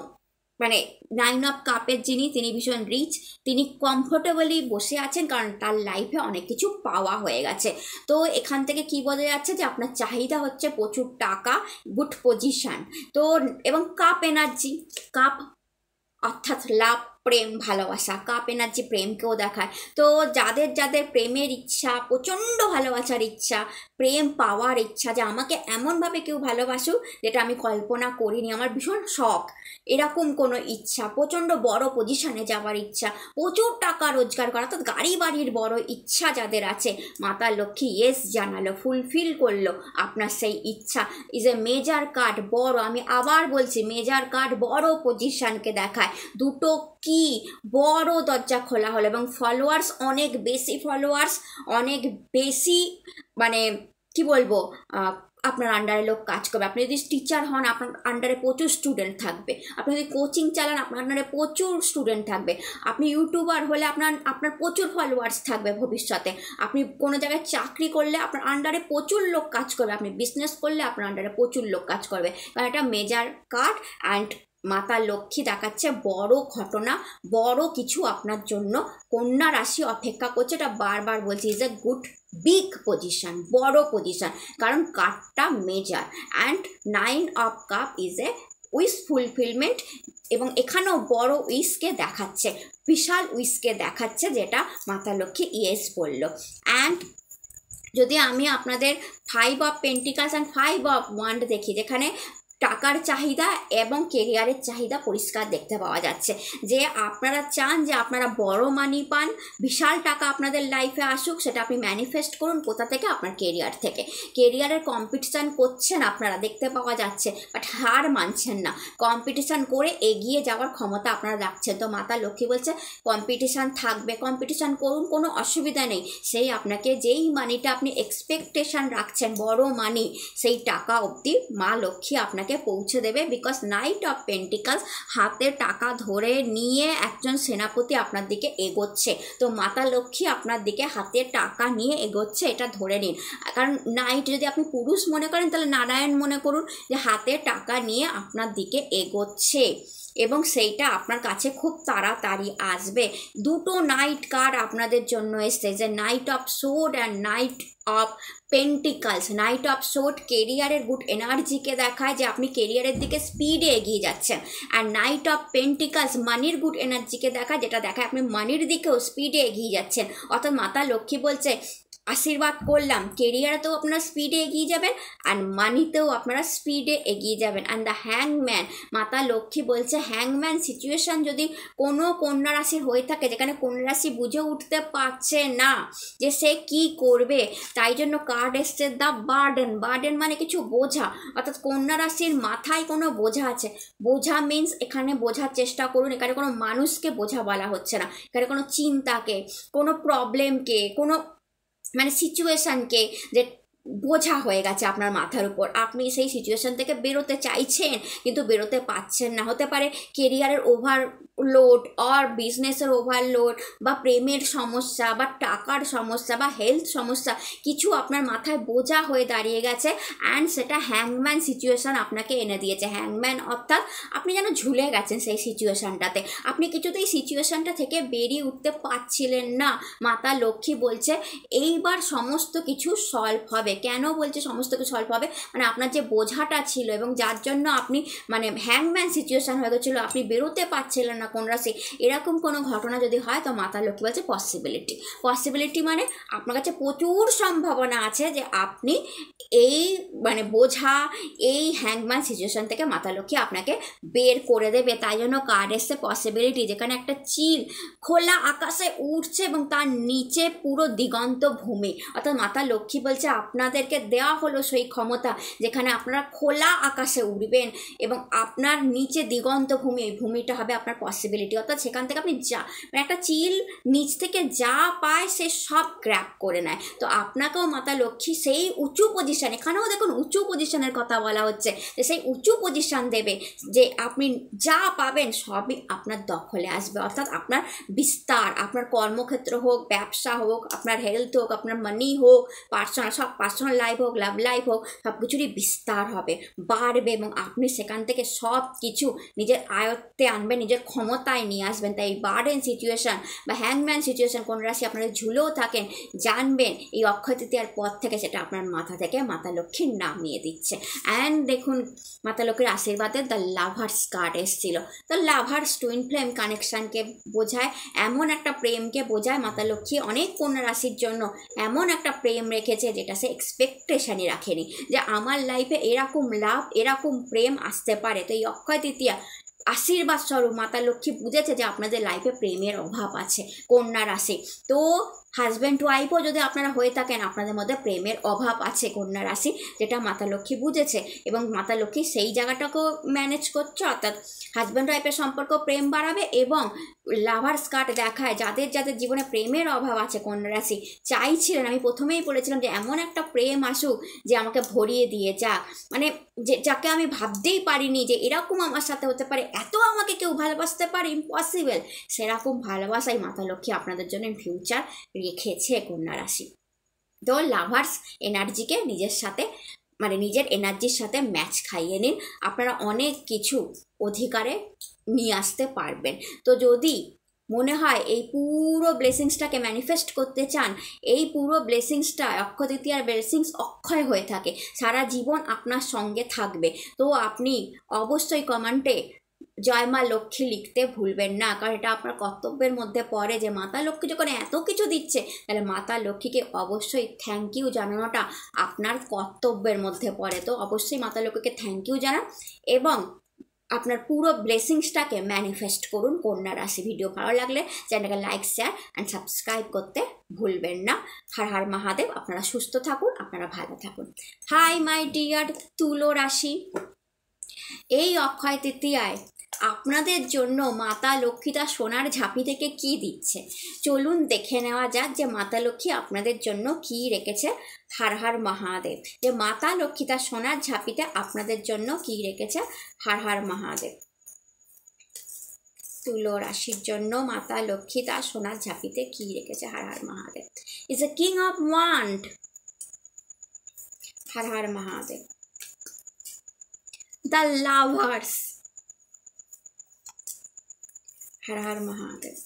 মানে 9 অফ কাপের যিনি, তিনি ভীষণ রিচ, তিনি কমফোর্টেবলি বসে আছেন, কারণ তার লাইফে অনেক কিছু পাওয়া হয়ে গেছে। তো এখান থেকে কি বোঝা যাচ্ছে যে আপনার চাহিদা হচ্ছে প্রচুর টাকা, গুড পজিশন। তো এবং কাপ এনার্জি, কাপ অর্থাৎ লাভ, প্রেম, ভালোবাসা, কাপ এনার্জি প্রেমকেও দেখায়। তো যাদের যাদের প্রেমের ইচ্ছা, প্রচণ্ড ভালোবাসার ইচ্ছা, প্রেম পাওয়ার ইচ্ছা, যে আমাকে এমনভাবে কেউ ভালোবাসুক যেটা আমি কল্পনা করিনি, আমার ভীষণ শখ, এরকম কোনো ইচ্ছা, প্রচণ্ড বড় পজিশনে যাওয়ার ইচ্ছা, প্রচুর টাকা রোজগার করা, অর্থাৎ গাড়ি বাড়ির বড় ইচ্ছা যাদের আছে, মাতা লক্ষ্মী ইয়েস জানালো, ফুলফিল করলো আপনার সেই ইচ্ছা। ইজ এ মেজার কার্ড, বড়, আমি আবার বলছি মেজার কার্ড বড় পজিশনকে দেখায়। দুটো কি বড় দরজা খোলা হলো, এবং ফলোয়ার্স অনেক বেশি, ফলোয়ার্স অনেক বেশি, মানে কি বলবো, আপনার আন্ডারে লোক কাজ করবে। আপনি যদি টিচার হন, আপনার আন্ডারে প্রচুর স্টুডেন্ট থাকবে। আপনি যদি কোচিং চালান, আপনার আন্ডারে প্রচুর স্টুডেন্ট থাকবে। আপনি ইউটিউবার হলে আপনার প্রচুর ফলোয়ার্স থাকবে ভবিষ্যতে। আপনি কোনো জায়গায় চাকরি করলে আপনার আন্ডারে প্রচুর লোক কাজ করবে। আপনি বিজনেস করলে আপনার আন্ডারে প্রচুর লোক কাজ করবে, কারণ এটা মেজার কার্ড। অ্যান্ড মাতা লক্ষ্মী দেখাচ্ছে বড় ঘটনা, বড় কিছু আপনার জন্য কন্যা রাশি অপেক্ষা করছে। এটা বারবার বলছি, is a good big position, বড় পজিশন, কারণ কার্ডটা measure. And 9 of cup is a wish fulfilment, এবং এখানেও বড় উইশকে দেখাচ্ছে, বিশাল উইশকে দেখাচ্ছে, যেটা মাতা লক্ষ্মী ইয়েস বলল। অ্যান্ড যদি আমি আপনাদের 5 of pentacles and 5 of wand দেখি, যেখানে টাকার চাহিদা এবং কেরিয়ারের চাহিদা পরিষ্কার দেখতে পাওয়া যাচ্ছে, যে আপনারা চান যে আপনারা বড় মানি পান, বিশাল টাকা আপনাদের লাইফে আসুক, সেটা আপনি ম্যানিফেস্ট করুন। কোথা থেকে? আপনার কেরিয়ার থেকে। কেরিয়ারের কম্পিটিশান করছেন আপনারা, দেখতে পাওয়া যাচ্ছে, বাট হার মানছেন না, কম্পিটিশান করে এগিয়ে যাওয়ার ক্ষমতা আপনারা রাখছেন। তো মাতা লক্ষ্মী বলছে কম্পিটিশান থাকবে, কম্পিটিশান করুন, কোনো অসুবিধা নেই। সেই আপনাকে যেই মানিটা আপনি এক্সপেকটেশান রাখছেন, বড় মানি, সেই টাকা অবধি মা লক্ষ্মী আপনাকে পৌঁছে দেবে। বিকজ 9 অফ পেন্টিকালস, হাতে টাকা ধরে নিয়ে একজন সেনাপতি আপনার দিকে এগোচ্ছে। তো মাতা লক্ষ্মী আপনার দিকে হাতে টাকা নিয়ে এগোচ্ছে, এটা ধরে নিন। কারণ নাইট যদি আপনি পুরুষ মনে করেন, তাহলে নারায়ণ মনে করুন, যে হাতে টাকা নিয়ে আপনার দিকে এগোচ্ছে, এবং সেইটা আপনার কাছে খুব তাড়াতাড়ি আসবে। দুটো নাইট কার্ড আপনাদের জন্য এসছে, যে night of sword and night of pentacles. Night of sword কেরিয়ারের গুড এনার্জিকে দেখায়, যে আপনি কেরিয়ারের দিকে স্পিডে এগিয়ে যাচ্ছেন। আর নাইট অফ পেন্টিকালস মানির গুড এনার্জিকে দেখায়, যেটা দেখায় আপনি মানির দিকেও স্পিডে এগিয়ে যাচ্ছেন। অর্থাৎ মাতা লক্ষ্মী বলছে আশীর্বাদ করলাম, কেরিয়ারেতেও আপনারা স্পিডে এগিয়ে যাবেন, অ্যান্ড মানিতেও আপনারা স্পিডে এগিয়ে যাবেন। অ্যান্ড দ্য হ্যাংম্যান, মাতা লক্ষ্মী বলছে হ্যাংম্যান সিচুয়েশান যদি কোনো কন্যা রাশির হয়ে থাকে, যেখানে কন্যা রাশি বুঝে উঠতে পারছে না যে সে কি করবে, তাই জন্য কার্ড এসছে দ্য বার্ডেন। বার্ডেন মানে কিছু বোঝা, অর্থাৎ কন্যা রাশির মাথায় কোনো বোঝা আছে। বোঝা মিন্স, এখানে বোঝার চেষ্টা করুন, এখানে কোনো মানুষকে বোঝা বলা হচ্ছে না, এখানে কোনো চিন্তাকে, কোনো প্রবলেমকে, কোনো মানে সিচুয়েশানকে যে বোঝা হয়ে গেছে আপনার মাথার উপর, আপনি সেই সিচুয়েশান থেকে বেরোতে চাইছেন কিন্তু বেরোতে পারছেন না। হতে পারে কেরিয়ারের ওভারলোড, আর বিজনেসের ওভারলোড, বা প্রেমের সমস্যা, বা টাকার সমস্যা, বা হেলথ সমস্যা, কিছু আপনার মাথায় বোঝা হয়ে দাঁড়িয়ে গেছে, অ্যান্ড সেটা হ্যাংম্যান সিচুয়েশান আপনাকে এনে দিয়েছে। হ্যাংম্যান অর্থাৎ আপনি যেন ঝুলে গেছেন সেই সিচুয়েশানটাতে, আপনি কিছুতেই সিচুয়েশানটা থেকে বেরিয়ে উঠতে পারছিলেন না। মাতা লক্ষ্মী বলছে এইবার সমস্ত কিছু সলভ হবে। কেন বলছে সমস্ত কিছু সলভ হবে? মানে আপনার যে বোঝাটা ছিল, এবং যার জন্য আপনি মানে হ্যাংম্যান সিচুয়েশান হয়ে গেছিলো, আপনি বেরোতে পারছিলেন না কোন রাশি, এরকম কোনো ঘটনা যদি হয়, তো মাতা লক্ষ্মী বলছে পসিবিলিটি। পসিবিলিটি মানে আপনার কাছে প্রচুর সম্ভাবনা আছে যে আপনি এই মানে বোঝা, এই হ্যাংম্যান সিচুয়েশান থেকে মাতা লক্ষ্মী আপনাকে বের করে দেবে। তাই জন্য কার্ড এসছে পসিবিলিটি, যেখানে একটা চিল খোলা আকাশে উঠছে এবং তার নিচে পুরো দিগন্ত ভূমি। অর্থাৎ মাতা লক্ষ্মী বলছে আপনাদেরকে দেওয়া হলো সেই ক্ষমতা, যেখানে আপনারা খোলা আকাশে উড়বেন এবং আপনার নিচে দিগন্ত ভূমি, এই ভূমিটা হবে আপনার পসিবিলিটি, অর্থাৎ সেখান থেকে আপনি যা মানে একটা চিল নিচ থেকে যা পায় সে সব গ্র্যাব করে নেয়। তো আপনাকেও মাতা লক্ষ্মী সেই উঁচু পজিশন, এখানেও দেখুন উঁচু পজিশনের কথা বলা হচ্ছে, যে সেই উঁচু পজিশন দেবে যে আপনি যা পাবেন সবই আপনার দখলে আসবে। অর্থাৎ আপনার বিস্তার, আপনার কর্মক্ষেত্র হোক, ব্যবসা হোক, আপনার হেলথ হোক, আপনার মানি হোক, পার্সোনাল লাইফ হোক, লাভ লাইফ হোক, সব কিছুরই বিস্তার হবে, বাড়বে, এবং আপনি সেখান থেকে সব কিছু নিজের আয়ত্তে আনবেন, নিজের ক্ষমতায় নিয়ে আসবেন। তাই বার্ডেন সিচুয়েশান বা হ্যাংম্যান সিচুয়েশান কোন রাশি আপনারা ঝুলেও থাকেন, জানবেন এই অক্ষয় তৃতীয়ার পর থেকে সেটা আপনার মাথা থেকে মাতা লক্ষ্মীর নামিয়ে দিচ্ছে। অ্যান্ড দেখুন মাতা লক্ষ্মীর আশীর্বাদে দ্য লাভার্স কার্ড এসেছিল। তো লাভার্স টুইন ফ্লেম কানেকশানকে বোঝায়, এমন একটা প্রেমকে বোঝায়। মাতা লক্ষ্মী অনেক কন্যা রাশির জন্য এমন একটা প্রেম রেখেছে যেটা সে এক্সপেকটেশনই রাখেনি, যে আমার লাইফে এরকম লাভ, এরকম প্রেম আসতে পারে। তো এই অক্ষয় তৃতীয়া আশীর্বাদ স্বরূপ মাতা লক্ষ্মী বুঝেছে যে আপনাদের লাইফে প্রেমের অভাব আছে কন্যা রাশি। তো হাজব্যান্ড ওয়াইফও যদি আপনারা হয়ে থাকেন, আপনাদের মধ্যে প্রেমের অভাব আছে কন্যা রাশি, যেটা মাতা লক্ষ্মী বুঝেছে, এবং মাতা লক্ষ্মী সেই জায়গাটাকেও ম্যানেজ করছে। অর্থাৎ হাজব্যান্ড ওয়াইফের সম্পর্ক প্রেম বাড়াবে, এবং লাভার্স কার্ড দেখায় যাদের যাদের জীবনে প্রেমের অভাব আছে কন্যা রাশি, চাইছিলেন, আমি প্রথমেই বলেছিলাম যে এমন একটা প্রেম আসুক যে আমাকে ভরিয়ে দিয়ে যাক, মানে যে যাকে আমি ভাবতেই পারিনি যে এরকম আমার সাথে হতে পারে, এত আমাকে কেউ ভালোবাসতে পারে, ইম্পসিবল, সেরকম ভালোবাসাই মাতা লক্ষ্মী আপনাদের জন্য ফিউচার রেখেছে কন্যা রাশি। তো লাভার্স এনার্জিকে নিজের সাথে মানে নিজের এনার্জির সাথে ম্যাচ খাইয়ে নিন, আপনারা অনেক কিছু অধিকারে নিয়ে আসতে পারবেন। তো যদি মনে হয় এই পুরো ব্লেসিংসটাকে ম্যানিফেস্ট করতে চান, এই পুরো ব্লেসিংসটা অক্ষয় তৃতীয়ার ব্লেসিংস অক্ষয় হয়ে থাকে, সারা জীবন আপনার সঙ্গে থাকবে, তো আপনি অবশ্যই কমেন্টে জয় মা লক্ষ্মী লিখতে ভুলবেন না, কারণ এটা আপনার কর্তব্যের মধ্যে পড়ে যে মাতা লক্ষ্মী যখন এত কিছু দিচ্ছে, তাহলে মাতা লক্ষ্মীকে অবশ্যই থ্যাংক ইউ জানানোটা আপনার কর্তব্যের মধ্যে পড়ে। তো অবশ্যই মাতা লক্ষ্মীকে থ্যাংক ইউ জানান এবং আপনার পুরো ব্লেসিংসটাকে ম্যানিফেস্ট করুন কন্যা রাশি। ভিডিও ভালো লাগলে চ্যানেলটাকে লাইক, শেয়ার অ্যান্ড সাবস্ক্রাইব করতে ভুলবেন না। হর হর মহাদেব। আপনারা সুস্থ থাকুন, আপনারা ভালো থাকুন। হাই মাই ডিয়ার তুলো রাশি, এই অক্ষয় তৃতীয়ায় আপনাদের জন্য মাতা লক্ষ্মী তার সোনার ঝাঁপি থেকে কি দিচ্ছে, চলুন দেখে নেওয়া যাক যে মাতা লক্ষ্মী আপনাদের জন্য কি রেখেছে। হর হর মহাদেব। যে মাতা লক্ষ্মী তার সোনার ঝাঁপিতে আপনাদের জন্য কি রেখেছে। হর হর মহাদেব। তুলো রাশির জন্য মাতা লক্ষ্মী তার সোনার ঝাঁপিতে কি রেখেছে। Har Har Mahadev. Is a king of wand. Har Har Mahadev. The lovers. Har Har Mahadev.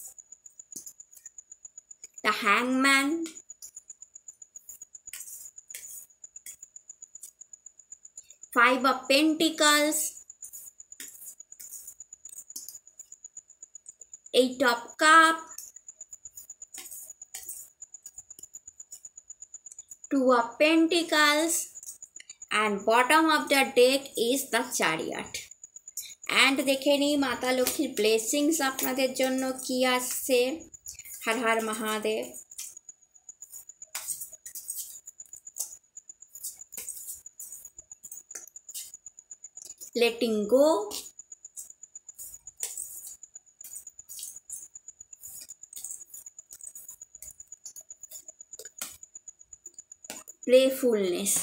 The হ্যাংম্যান। Five of Pentacles, Eight of Cups, Two of Pentacles, and bottom of the deck is the Chariot. And দেখে নিই মাতা লক্ষ্মীর ব্লেসিংস আপনাদের জন্য কি আসছে। হর Har Mahadev. letting go, playfulness.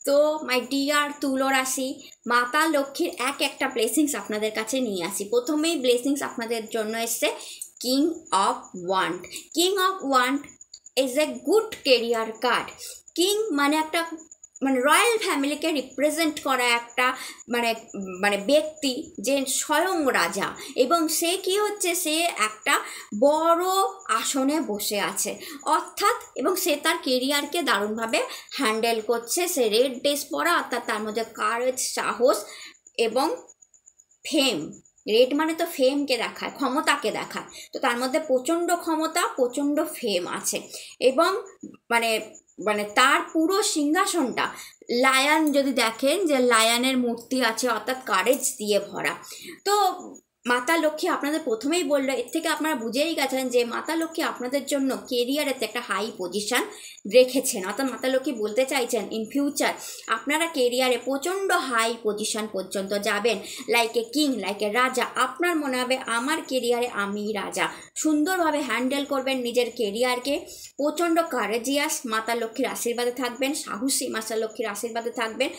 তো মাই ডিয়ার তুলো রাশি, মাতা লক্ষ্মীর একটা ব্লেসিংস আপনাদের কাছে নিয়ে আসি। প্রথমেই ব্লেসিংস আপনাদের জন্য এসছে king of wand. King of wand is a good career card. King মানে একটা রয়্যাল ফ্যামিলিকে রিপ্রেজেন্ট করা একটা ব্যক্তি, যে স্বয়ং রাজা, এবং সে কি হচ্ছে, সে একটা বড় আসনে বসে আছে অর্থাৎ, এবং সে তার কেরিয়ারকে দারুণভাবে হ্যান্ডেল করছে। সে রেড ড্রেস পরা, অর্থাৎ তার মধ্যে কারেজ, সাহস এবং ফেম। রেড মানে তো ফেমকে দেখায়, ক্ষমতাকে দেখায়, তো তার মধ্যে প্রচণ্ড ক্ষমতা, প্রচণ্ড ফেম আছে, এবং তার পুরো সিংহাসনটা লায়ন, যদি দেখেন যে লায়নের মূর্তি আছে, অর্থাৎ কারেজ দিয়ে ভরা। তো মাতা লক্ষ্মী আপনাদের প্রথমেই বললো, এর থেকে আপনারা বুঝেই গেছেন যে মাতা লক্ষ্মী আপনাদের জন্য কেরিয়ারেতে একটা হাই পজিশান রেখেছেন, অর্থাৎ মাতা লক্ষ্মী বলতে চাইছেন ইন ফিউচার আপনারা কেরিয়ারে প্রচণ্ড হাই পজিশন পর্যন্ত যাবেন, like a king, like a রাজা। আপনার মনে হবে আমার কেরিয়ারে আমি রাজা। সুন্দরভাবে হ্যান্ডেল করবেন নিজের কেরিয়ারকে, প্রচণ্ড কারেজিয়াস মাতা লক্ষ্মীর আশীর্বাদে থাকবেন, সাহসী মাতা লক্ষ্মীর আশীর্বাদে থাকবেন,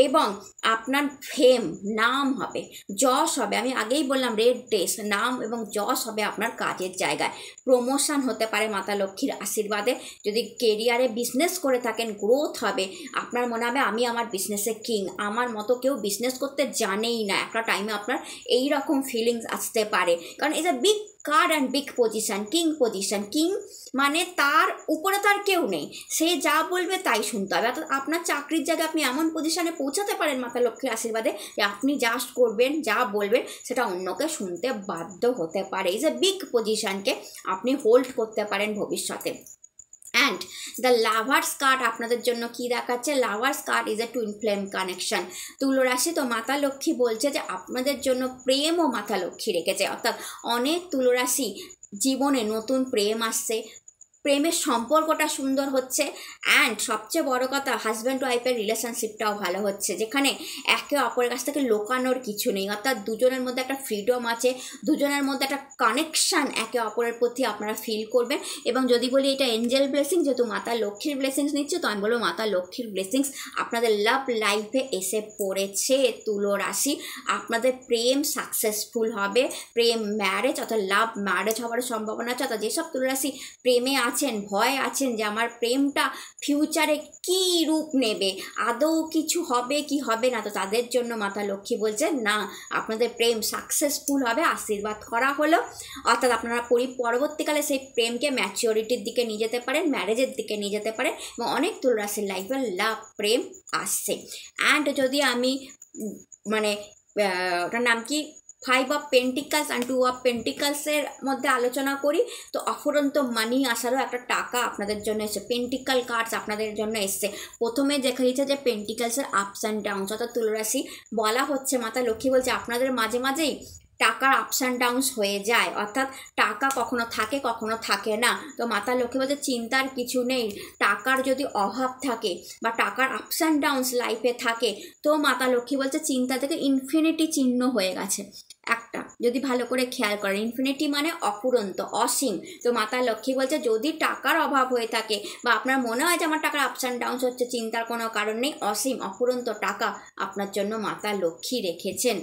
এবং আপনার ফেম, নাম হবে, যশ হবে। আমি আগেই বললাম রেড ডেস, নাম এবং যশ হবে আপনার কাজের জায়গায়, প্রমোশন হতে পারে মাতা লক্ষ্মীর আশীর্বাদে। যদি কেরিয়ারে বিজনেস করে থাকেন গ্রোথ হবে, আপনার মনে হবে আমি আমার বিজনেসে কিং, আমার মতো কেউ বিজনেস করতে জানেই না, একটা টাইমে আপনার এই রকম ফিলিংস আসতে পারে। কারণ এই যে big card and big position, king position, king মানে তার উপরে তার কেউ নেই, সে যা বলবে তাই শুনতে হবে। অর্থাৎ আপনার চাকরির জায়গায় আপনি এমন পজিশনে পৌঁছাতে পারেন মাতা লক্ষ্মীর আশীর্বাদে যে আপনি জাস্ট করবেন, যা বলবেন সেটা অন্যকে শুনতে বাধ্য হতে পারে। এই যে বিগ পজিশনকে আপনি হোল্ড করতে পারেন ভবিষ্যতে। অ্যান্ড দ্য লাভার্স কার্ড আপনাদের জন্য কি দেখাচ্ছে? Lovers card is a twin flame connection. তুলা রাশি, তো মাতা লক্ষ্মী বলছে যে আপনাদের জন্য প্রেম ও মাতা লক্ষ্মী রেখেছে। অর্থাৎ অনেক তুলা রাশি জীবনে নতুন প্রেম আসছে, প্রেমের সম্পর্কটা সুন্দর হচ্ছে, অ্যান্ড সবচেয়ে বড় কথা হাজব্যান্ড ওয়াইফের রিলেশনশিপটাও ভালো হচ্ছে, যেখানে একে অপরের কাছ থেকে লোকানোর কিছু নেই। অর্থাৎ দুজনের মধ্যে একটা ফ্রিডম আছে, দুজনের মধ্যে একটা কানেকশান একে অপরের প্রতি আপনারা ফিল করবেন। এবং যদি বলি এটা এঞ্জেল ব্লেসিং, যেহেতু মাতা লক্ষ্মীর ব্লেসিংস নিচ্ছে, তো আমি বলবো মাতা লক্ষ্মীর ব্লেসিংস আপনাদের লাভ লাইফে এসে পড়েছে। তুলো রাশি, আপনাদের প্রেম সাকসেসফুল হবে, প্রেম ম্যারেজ অর্থাৎ লাভ ম্যারেজ হওয়ার সম্ভাবনা আছে। অর্থাৎ যেসব তুলো রাশি প্রেমে আছেন, ভয় আছেন যে আমার প্রেমটা ফিউচারে কি রূপ নেবে, আদৌ কিছু হবে কি হবে না, তো তাদের জন্য মাতা লক্ষ্মী বলছে না, আপনাদের প্রেম সাকসেসফুল হবে, আশীর্বাদ করা হলো। অর্থাৎ আপনারা পরবর্তীকালে সেই প্রেমকে ম্যাচিওরিটির দিকে নিয়ে যেতে পারেন, ম্যারেজের দিকে নিয়ে যেতে পারেন, এবং অনেক তুলা রাশির লাইফে লাভ প্রেম আসছে। অ্যান্ড যদি আমি মানে ওটার নাম কি 5 অফ পেন্টিকালস অ্যান্ড 2 অফ পেন্টিকালসের মধ্যে আলোচনা করি, তো অফুরন্ত মানি আসারও একটা টাকা আপনাদের জন্য এসছে। পেন্টিকাল কার্ডস আপনাদের জন্য এসছে। প্রথমে দেখা যাচ্ছে যে পেন্টিকালসের আপস অ্যান্ড ডাউনস, অর্থাৎ তুলা রাশি বলা হচ্ছে মাতা লক্ষ্মী বলছে আপনাদের মাঝে মাঝেই টাকার আপস অ্যান্ড ডাউনস হয়ে যায়, অর্থাৎ টাকা কখনো থাকে কখনো থাকে না। তো মাতা লক্ষ্মী বলছে চিন্তার কিছু নেই, টাকার যদি অভাব থাকে বা টাকার আপস অ্যান্ড ডাউনস লাইফে থাকে, তো মাতা লক্ষ্মী বলছে চিন্তা থেকে ইনফিনিটি চিহ্ন হয়ে গেছে একটা, যদি ভালো করে খেয়াল করেন। ইনফিনিটি মানে অফুরন্ত, অসীম। তো মাতা লক্ষ্মী বলছে যদি টাকার অভাব হয়ে থাকে বা আপনার মনে হয় যে আমার টাকার আপস অ্যান্ড ডাউনস হচ্ছে, চিন্তার কোনো কারণ নেই, অসীম অফুরন্ত টাকা আপনার জন্য মাতা লক্ষ্মী রেখেছেন।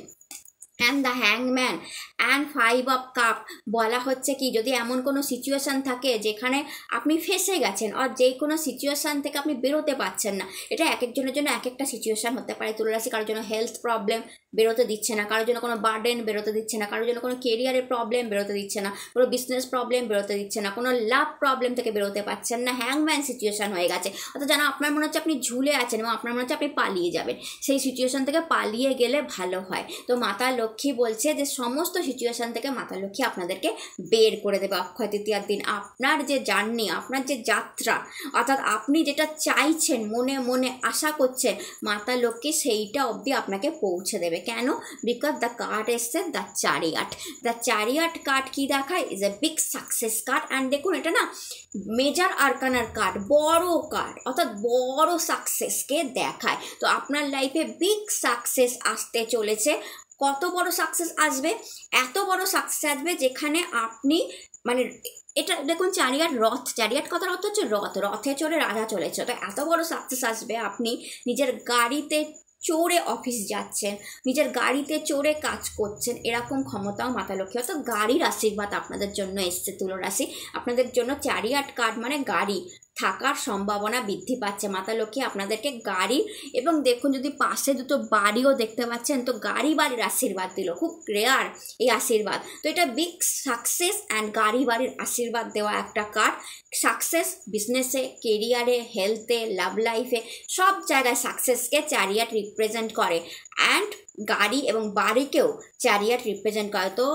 অ্যান্ড দ্য হ্যাংম্যান অ্যান্ড 5 অফ কাপ বলা হচ্ছে কি, যদি এমন কোনো সিচুয়েশান থাকে যেখানে আপনি ফেসে গেছেন আর যে কোনো সিচুয়েশান থেকে আপনি বেরোতে পারছেন না, এটা এক একজনের জন্য এক একটা সিচুয়েশান হতে পারে। তুলা রাশি কারোর জন্য হেলথ প্রবলেম, বেরোতে দিচ্ছে না, কারোর জন্য কোনো বার্ডেন বেরোতে দিচ্ছে না, কারোর জন্য কোনো কেরিয়ারের প্রবলেম বেরোতে দিচ্ছে না, কোনো বিজনেস প্রবলেম বেরোতে দিচ্ছে না, কোনো লাভ প্রবলেম থেকে বেরোতে পারছেন না, হ্যাংম্যান সিচুয়েশান হয়ে গেছে। অর্থাৎ যেন আপনার মনে হচ্ছে আপনি ঝুলে আছেন এবং আপনার মনে হচ্ছে আপনি পালিয়ে যাবেন, সেই সিচুয়েশান থেকে পালিয়ে গেলে ভালো হয়। তো মাতা লক্ষ্মী বলছে যে সমস্ত সিচুয়েশান থেকে মাতা লক্ষ্মী আপনাদেরকে বের করে দেবে অক্ষয় তৃতীয়ার দিন। আপনার যে জার্নি, আপনার যে যাত্রা, অর্থাৎ আপনি যেটা চাইছেন, মনে মনে আশা করছেন, মাতা লক্ষ্মী সেইটা অবধি আপনাকে পৌঁছে দেবে। কেন? বিকজ দ্য কার্ড এসছে the chariot. The chariot card কি দেখায়? Is a big success card. And দেখুন এটা না মেজর আরকানার কার্ড, বড় কার্ড, অর্থাৎ বড় সাকসেসকে দেখায়। তো আপনার লাইফে বিগ সাকসেস আসতে চলেছে। কত বড় সাকসেস আসবে? এত বড় সাকসেস আসবে যেখানে আপনি মানে এটা দেখুন চ্যারিয়াট, রথ, চ্যারিয়াট কথার অর্থ হচ্ছে রথ, রথে চড়ে রাজা চলেছে। তো এত বড় সাকসেস আসবে, আপনি নিজের গাড়িতে চড়ে অফিস যাচ্ছেন, নিজের গাড়িতে চড়ে কাজ করছেন, এরকম ক্ষমতাও মাতা লক্ষ্মী, অর্থাৎ গাড়ির আশীর্বাদ আপনাদের জন্য এসছে। তুলা রাশি, আপনাদের জন্য চ্যারিয়াট কার্ড মানে গাড়ি থাকার সম্ভাবনা বৃদ্ধি পাচ্ছে। মাতা লক্ষ্মী আপনাদেরকে গাড়ি, এবং দেখুন যদি পাশে দুটো বাড়িও দেখতে পাচ্ছেন, তো গাড়ি বাড়ির আশীর্বাদ দিল, খুব রেয়ার এই আশীর্বাদ। তো এটা বিগ সাকসেস অ্যান্ড গাড়ি বাড়ির আশীর্বাদ দেওয়া একটা কার্ড। সাকসেস বিজনেসে, কেরিয়ারে, হেলথে, লাভ লাইফে, সব জায়গায় সাকসেসকে চ্যারিয়াট রিপ্রেজেন্ট করে। অ্যান্ড গাড়ি এবং বাড়িকেও চ্যারিয়াট রিপ্রেজেন্ট করে। তো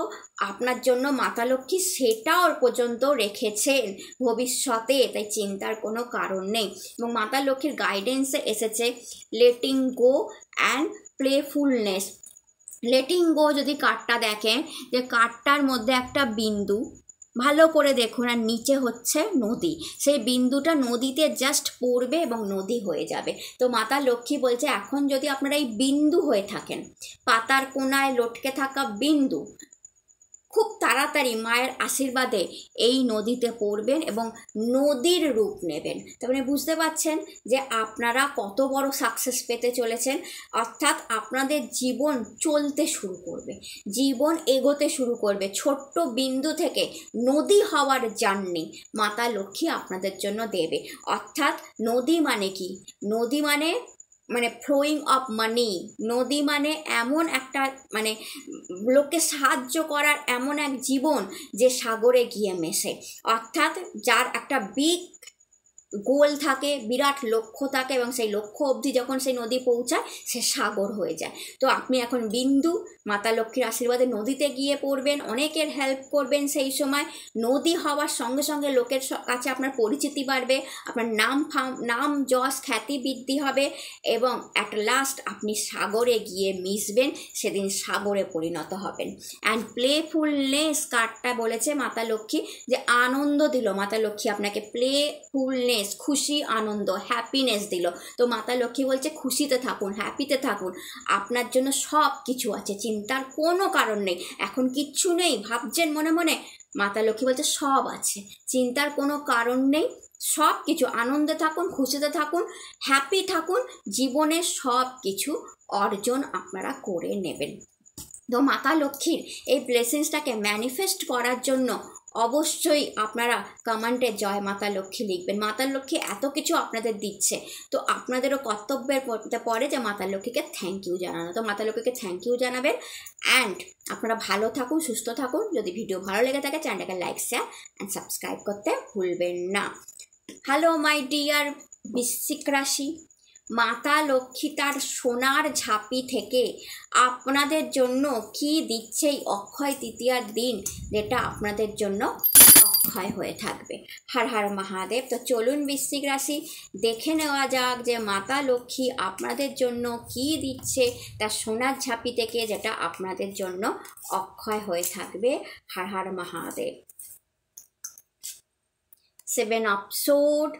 আপনার জন্য মাতা লক্ষ্মী সেটাও পর্যন্ত রেখেছেন ভবিষ্যতে, তাই চিন্তার কোনো কারণ নেই। এবং মাতা লক্ষ্মীর গাইডেন্সে এসেছে letting go and playfulness. Letting go যদি কার্ডটা দেখেন, যে কার্ডটার মধ্যে একটা বিন্দু, ভালো করে দেখুন, আর নিচে হচ্ছে নদী, সেই বিন্দুটা নদীতে জাস্ট পড়বে এবং নদী হয়ে যাবে। তো মাতা লক্ষ্মী বলছে এখন যদি আপনারা এই বিন্দু হয়ে থাকেন, পাতার কোনায় লটকে থাকা বিন্দু, খুব তাড়াতাড়ি মায়ের আশীর্বাদে এই নদীতে পড়বেন এবং নদীর রূপ নেবেন। তার মানে বুঝতে পারছেন যে আপনারা কত বড় সাকসেস পেতে চলেছেন। অর্থাৎ আপনাদের জীবন চলতে শুরু করবে, জীবন এগোতে শুরু করবে। ছোট্ট বিন্দু থেকে নদী হওয়ার জার্নি মাতা লক্ষ্মী আপনাদের জন্য দেবে। অর্থাৎ নদী মানে কি? নদী মানে ফ্লোয়িং অফ মানি। নদী মানে এমন একটা লোককে সাহায্য করার এমন এক জীবন যে সাগরে গিয়ে মেশে। অর্থাৎ যার একটা বিগ গোল থাকে, বিরাট লক্ষ্য থাকে, এবং সেই লক্ষ্য অবধি যখন সেই নদী পৌঁছায় সে সাগর হয়ে যায়। তো আপনি এখন বিন্দু, মাতা লক্ষ্মীর আশীর্বাদে নদীতে গিয়ে পড়বেন, অনেকের হেল্প করবেন। সেই সময় নদী হওয়ার সঙ্গে সঙ্গে লোকের কাছে আপনার পরিচিতি বাড়বে, আপনার নাম যশ খ্যাতি বৃদ্ধি হবে, এবং অ্যাট লাস্ট আপনি সাগরে গিয়ে মিশবেন, সেদিন সাগরে পরিণত হবেন। অ্যান্ড প্লেফুলনেস কার্ডটা বলেছে মাতা লক্ষ্মী যে আনন্দ দিল, মাতা লক্ষ্মী আপনাকে প্লেফুলনেস, খুশি, আনন্দ, হ্যাপিনেস দিল। তো মাতা লক্ষ্মী বলছে খুশিতে থাকুন, হ্যাপিতে থাকুন, আপনার জন্য সব কিছু আছে, চিন্তার কোনো কারণ নেই। এখন কিচ্ছু নেই ভাবছেন মনে মনে, মাতা লক্ষ্মী বলছে সব আছে, চিন্তার কোনো কারণ নেই, সব কিছু, আনন্দে থাকুন, খুশিতে থাকুন, হ্যাপি থাকুন, জীবনে সব কিছু অর্জন আপনারা করে নেবেন। তো মাতা লক্ষ্মীর এই ব্লেসিংসটাকে ম্যানিফেস্ট করার জন্য অবশ্যই আপনারা কমেন্টে জয় মাতা লক্ষ্মী লিখবেন। মাতা লক্ষ্মী এত কিছু আপনাদের দিচ্ছে, তো আপনাদেরও কর্তব্যের পরে যে মাতা লক্ষ্মীকে থ্যাংক ইউ জানানো। তো মাতা লক্ষ্মীকে থ্যাংক ইউ জানাবেন। অ্যান্ড আপনারা ভালো থাকুন, সুস্থ থাকুন। যদি ভিডিও ভালো লেগে থাকে চ্যানেলটাকে লাইক, শেয়ার অ্যান্ড সাবস্ক্রাইব করতে ভুলবেন না। হ্যালো মাই ডিয়ার বৃশ্চিক রাশি, মাতা লক্ষ্মী তার সোনার ঝাঁপি থেকে আপনাদের জন্য কি দিচ্ছে এই অক্ষয় তৃতীয়ার দিন, যেটা আপনাদের জন্য অক্ষয় হয়ে থাকবে। হর হর মহাদেব। তো চলুন বৃশ্চিক রাশি দেখে নেওয়া যাক যে মাতা লক্ষ্মী আপনাদের জন্য কি দিচ্ছে তার সোনার ঝাঁপি থেকে, যেটা আপনাদের জন্য অক্ষয় হয়ে থাকবে। হর Har Mahadev. 7 of Swords,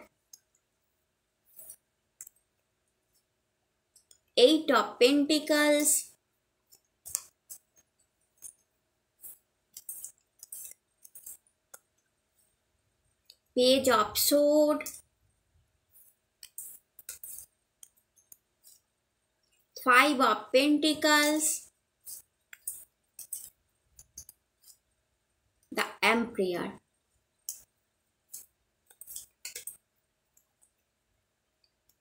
8 of Pentacles, Page of Swords, 5 of Pentacles, the Emperor,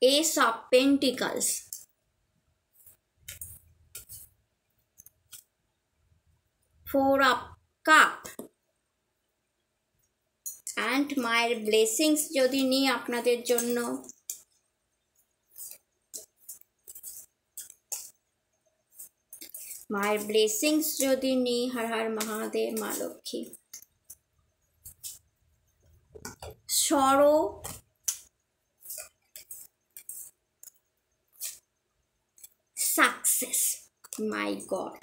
Ace of Pentacles, 4 of Cups, and মায়ের ব্লেসিংস যদি নিই আপনাদের জন্য, মায়ের ব্লেসিংস যদি নিই, হর হর মহাদেব, মা লক্ষ্মী, সরো, success, my god,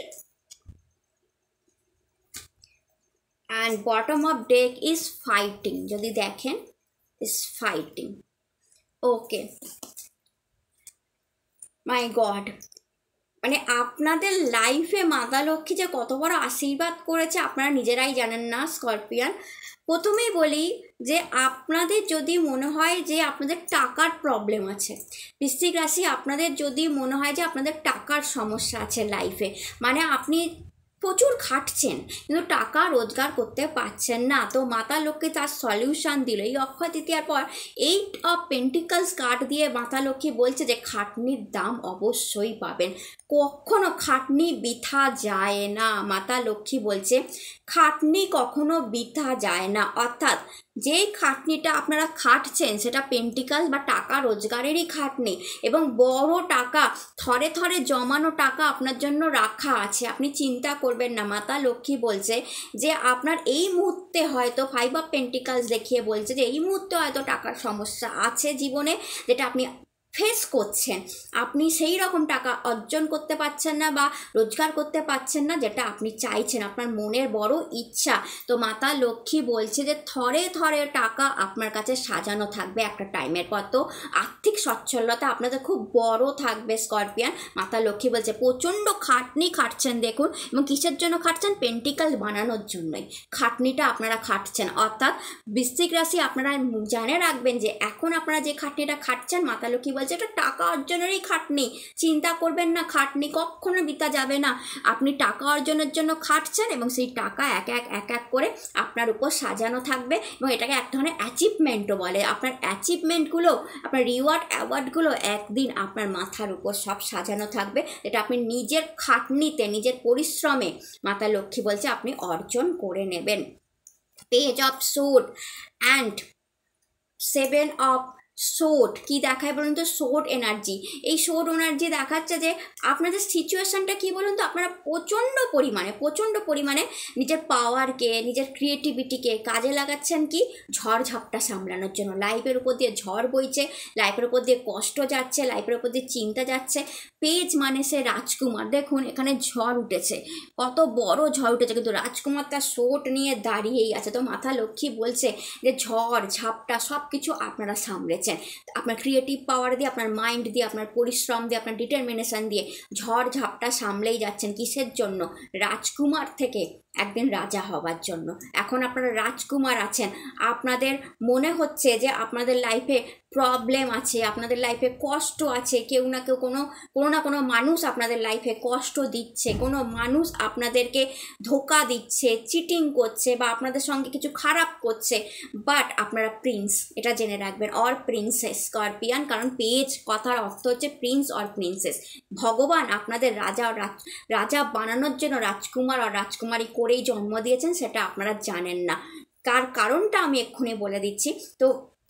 and bottom of deck is fighting, যদি দেখেন is fighting. Okay, my god, আপনাদের লাইফে মাতা লক্ষ্মী যে কত বড় আশীর্বাদ করেছে আপনারা নিজেরাই জানেন না। স্করপিয়ান, প্রথমেই বলি যে আপনাদের যদি মনে হয় যে আপনাদের টাকার প্রবলেম আছে, বৃশ্চিক রাশি, আপনাদের যদি মনে হয় যে আপনাদের টাকার সমস্যা আছে লাইফে, আপনি প্রচুর খাটছেন কিন্তু টাকা রোজগার করতে পারছেন না, তো মাতা লক্ষ্মী তার সলিউশন দিল। এই অক্ষয় তৃতীয়ার পর 8 of Pentacles কার্ড দিয়ে মাতা লক্ষ্মী বলছে যে খাটনির দাম অবশ্যই পাবেন, কখনো খাটনি বৃথা যায় না। মাতা লক্ষ্মী বলছে খাটনি কখনো বৃথা যায় না। অর্থাৎ যেই খাটনিটা আপনারা খাটছেন সেটা পেন্টিকাল বা টাকা রোজগারেরই খাটনি, এবং বড় টাকা, থরে থরে জমানো টাকা আপনার জন্য রাখা আছে, আপনি চিন্তা করবেন না। মাতা লক্ষ্মী বলছে যে আপনার এই মুহূর্তে হয়তো 5 of Pentacles দেখিয়ে বলছে যে এই মুহূর্তে হয়তো টাকার সমস্যা আছে জীবনে, যেটা আপনি ফেস করছেন, আপনি সেই রকম টাকা অর্জন করতে পারছেন না বা রোজগার করতে পারছেন না যেটা আপনি চাইছেন, আপনার মনের বড় ইচ্ছা। তো মাতা লক্ষ্মী বলছে যে থরে থরে টাকা আপনার কাছে সাজানো থাকবে একটা টাইমের পর। তো আর্থিক সচ্ছলতা আপনাদের খুব বড় থাকবে স্করপিয়ান। মাতা লক্ষ্মী বলছে প্রচণ্ড খাটনি খাটছেন দেখুন, এবং কিসের জন্য খাটছেন? পেন্টিকাল বানানোর জন্যই খাটনিটা আপনারা খাটছেন। অর্থাৎ বৃশ্চিক রাশি আপনারা জেনে রাখবেন যে এখন আপনারা যে খাটনিটা খাটছেন, মাতা লক্ষ্মী বলছে এটা টাকা অর্জনেরই খাটনি। চিন্তা করবেন না, খাটনি কখনো বিতা যাবে না। আপনি টাকা অর্জনের জন্য খাটছেন এবং সেই টাকা এক এক করে আপনার উপর সাজানো থাকবে, এবং এটাকে এক ধরনের অ্যাচিভমেন্টও বলে। আপনার অ্যাচিভমেন্টগুলো, আপনার রিওয়ার্ড অ্যাওয়ার্ডগুলো একদিন আপনার মাথার উপর সব সাজানো থাকবে, যেটা আপনি নিজের খাটনিতে, নিজের পরিশ্রমে মাতা লক্ষ্মী বলছে আপনি অর্জন করে নেবেন। Page of sword and 7 of sword কি দেখায় বলুন তো? Sword energy. এই সোর্ড এনার্জি দেখাচ্ছে যে আপনাদের সিচুয়েশনটা কি বলুন তো, আপনারা প্রচণ্ড পরিমাণে নিজের পাওয়ারকে, নিজের ক্রিয়েটিভিটিকে কাজে লাগাচ্ছেন কি ঝড় ঝাপটা সামলানোর জন্য। লাইফের উপর দিয়ে ঝড় বইছে, লাইফের উপর দিয়ে কষ্ট যাচ্ছে, লাইফের উপর দিয়ে চিন্তা যাচ্ছে। পেজ মানে সে রাজকুমার, দেখুন এখানে ঝড় উঠেছে, কত বড় ঝড় উঠেছে, কিন্তু রাজকুমার তার সোট নিয়ে দাঁড়িয়েই আছে। তো মাতা লক্ষ্মী বলছে যে ঝড় ঝাপটা সব কিছু আপনারা সামলেছেন আপনার ক্রিয়েটিভ পাওয়ার দিয়ে, আপনার মাইন্ড দিয়ে, আপনার পরিশ্রম দিয়ে, আপনার ডিটারমিনেশন দিয়ে ঝড় ঝাপটা সামলেই যাচ্ছেন। কিসের জন্য? রাজকুমার থেকে একদিন রাজা হবার জন্য। এখন আপনারা রাজকুমার আছেন, আপনাদের মনে হচ্ছে যে আপনাদের লাইফে প্রবলেম আছে, আপনাদের লাইফে কষ্ট আছে, কেউ না কেউ কোনো না কোনো মানুষ আপনাদের লাইফে কষ্ট দিচ্ছে, কোনো মানুষ আপনাদেরকে ধোকা দিচ্ছে, চিটিং করছে বা আপনাদের সঙ্গে কিছু খারাপ করছে। বাট আপনারা প্রিন্স, এটা জেনে রাখবেন, অর প্রিন্সেস স্করপিয়ান, কারণ পেজ কথার অর্থ হচ্ছে প্রিন্স অর প্রিন্সেস। ভগবান আপনাদের রাজা বানানোর জন্য রাজকুমার আর রাজকুমারী করেই জন্ম দিয়েছেন, সেটা আপনারা জানেন না। কারণটা আমি এক্ষুনি বলে দিচ্ছি। তো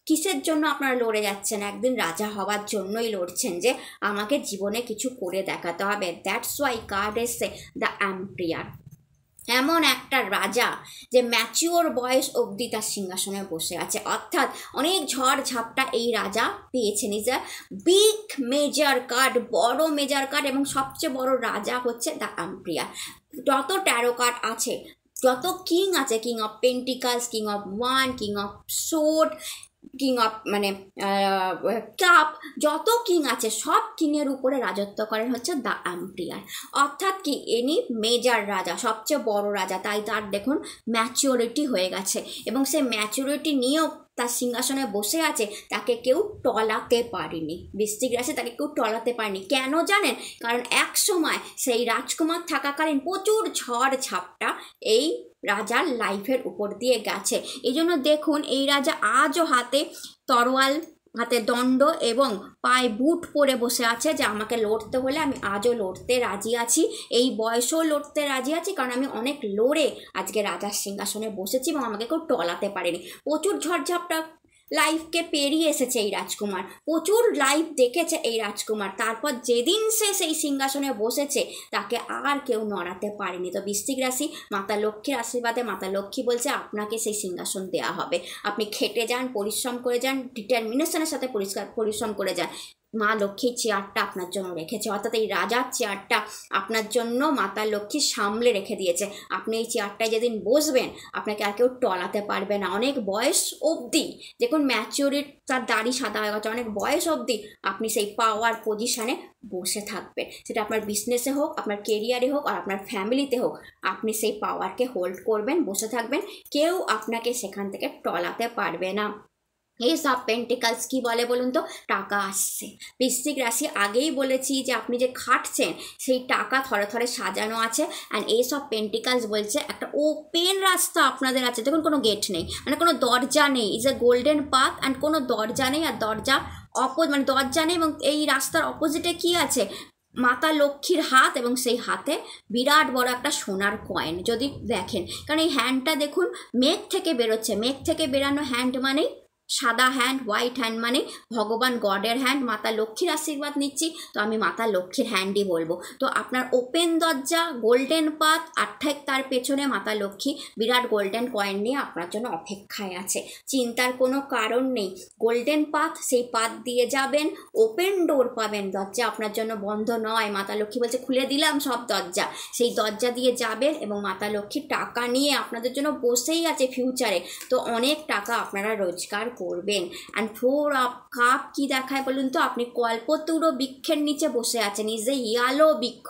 কিসের জন্য আপনারা লড়ে যাচ্ছেন? একদিন রাজা হওয়ার জন্যই লড়ছেন, যে আমাকে জীবনে কিছু করে দেখাতে হবে। দ্যাটস ওয়াই কার্ড এসছে দ্য এম্পায়ার। এমন একটা রাজা যে ম্যাচিওর বয়স অবধি তার সিংহাসনে বসে আছে, অর্থাৎ অনেক ঝড় ঝাপটা এই রাজা পেয়েছেন। Is a big major card, বড় মেজর কার্ড, এবং সবচেয়ে বড় রাজা হচ্ছে দ্য এম্পায়ার। যত ট্যারো কার্ড আছে, যত কিং আছে, king of pentacles, king of one, king of sword, king of মানে কাপ, যত কিং আছে সব কিংয়ের উপরে রাজত্ব করেন হচ্ছে দ্য এম্পায়ার। অর্থাৎ কি এনি মেজর রাজা, সবচেয়ে বড় রাজা, তাই তার দেখুন ম্যাচিওরিটি হয়ে গেছে, এবং সে ম্যাচিওরিটি নিয়েও তার সিংহাসনে বসে আছে, তাকে কেউ টলাতে পারেনি। বৃশ্চিক রাশি তাকে কেউ টলাতে পারেনি। কেন জানেন? কারণ এক সময় সেই রাজকুমার থাকাকালীন প্রচুর ঝড় ঝাপটা এই রাজার লাইফের উপর দিয়ে গেছে। এই জন্য দেখুন এই রাজা আজও হাতে তরোয়াল, হাতে দণ্ড এবং পায়ে বুট পরে বসে আছে, যে আমাকে লড়তে হলে আমি আজও লড়তে রাজি আছি, এই বয়সেও লড়তে রাজি আছি, কারণ আমি অনেক লড়ে আজকে রাজার সিংহাসনে বসেছি এবং আমাকে কেউ টলাতে পারেনি। প্রচুর ঝড়ঝাপটা লাইফকে পেরিয়ে এসেছে এই রাজকুমার, প্রচুর লাইফ দেখেছে এই রাজকুমার। তারপর যেদিন সে সেই সিংহাসনে বসেছে তাকে আর কেউ নড়াতে পারেনি। তো বৃশ্চিক রাশি, মাতা লক্ষ্মীর আশীর্বাদে মাতা লক্ষ্মী বলছে আপনাকে সেই সিংহাসন দেওয়া হবে। আপনি খেটে যান, পরিশ্রম করে যান, ডিটারমিনেশনের সাথে পরিশ্রম করে যান। মা লক্ষ্মীর চেয়ারটা আপনার জন্য রেখেছে, অর্থাৎ এই রাজার চেয়ারটা আপনার জন্য মাতা লক্ষ্মী সামলে রেখে দিয়েছে। আপনি এই চেয়ারটায় যেদিন বসবেন আপনাকে আর কেউ টলাতে পারবে না। অনেক বয়স অবধি, দেখুন ম্যাচিওরিটি, তার দাড়ি সাদা হয়ে গেছে, অনেক বয়স অবধি আপনি সেই পাওয়ার পজিশানে বসে থাকবেন। সেটা আপনার বিজনেসে হোক, আপনার কেরিয়ারে হোক, আর আপনার ফ্যামিলিতে হোক, আপনি সেই পাওয়ারকে হোল্ড করবেন, বসে থাকবেন, কেউ আপনাকে সেখান থেকে টলাতে পারবে না। এই সব পেন্টিকালস কি বলে বলুন তো? টাকা আসছে। বৃশ্চিক রাশি আগেই বলেছি যে আপনি যে খাটছেন সেই টাকা থরে থরে সাজানো আছে, অ্যান্ড এই সব পেন্টিকালস বলছে একটা ওপেন রাস্তা আপনাদের আছে। দেখুন কোনো গেট নেই, মানে কোনো দরজা নেই। Is a golden path, and কোনো দরজা নেই, আর দরজা মানে দরজা নেই, এবং এই রাস্তার অপোজিটে কি আছে? মাতা লক্ষ্মীর হাত, এবং সেই হাতে বিরাট বড় একটা সোনার কয়েন। যদি দেখেন, কারণ এই হ্যান্ডটা দেখুন মেঘ থেকে বেরোচ্ছে, মেঘ থেকে বেরানো হ্যান্ড মানেই সাদা হ্যান্ড, হোয়াইট হ্যান্ড মানে ভগবান গডের হ্যান্ড, মাতা লক্ষ্মীর আশীর্বাদ নিচ্ছি, তো আমি মাতা লক্ষ্মীর হ্যান্ডই বলবো। তো আপনার ওপেন দরজা, গোল্ডেন পাথ, আর ঠিক তার পেছনে মাতা লক্ষ্মী বিরাট গোল্ডেন কয়েন নিয়ে আপনার জন্য অপেক্ষায় আছে। চিন্তার কোনো কারণ নেই। গোল্ডেন পাথ, সেই পাথ দিয়ে যাবেন, ওপেন ডোর পাবেন, দরজা আপনার জন্য বন্ধ নয়। মাতা লক্ষ্মী বলছে খুলে দিলাম সব দরজা, সেই দরজা দিয়ে যাবেন এবং মাতা লক্ষ্মীর টাকা নিয়ে আপনাদের জন্য বসেই আছে ফিউচারে, তো অনেক টাকা আপনারা রোজগার করবেন। অ্যান্ড 4 অফ কাপ কী দেখায় বলুন তো? আপনি কল্পতরু বৃক্ষের নিচে বসে আছেন। ইজ এ ইয়ালো বৃক্ষ,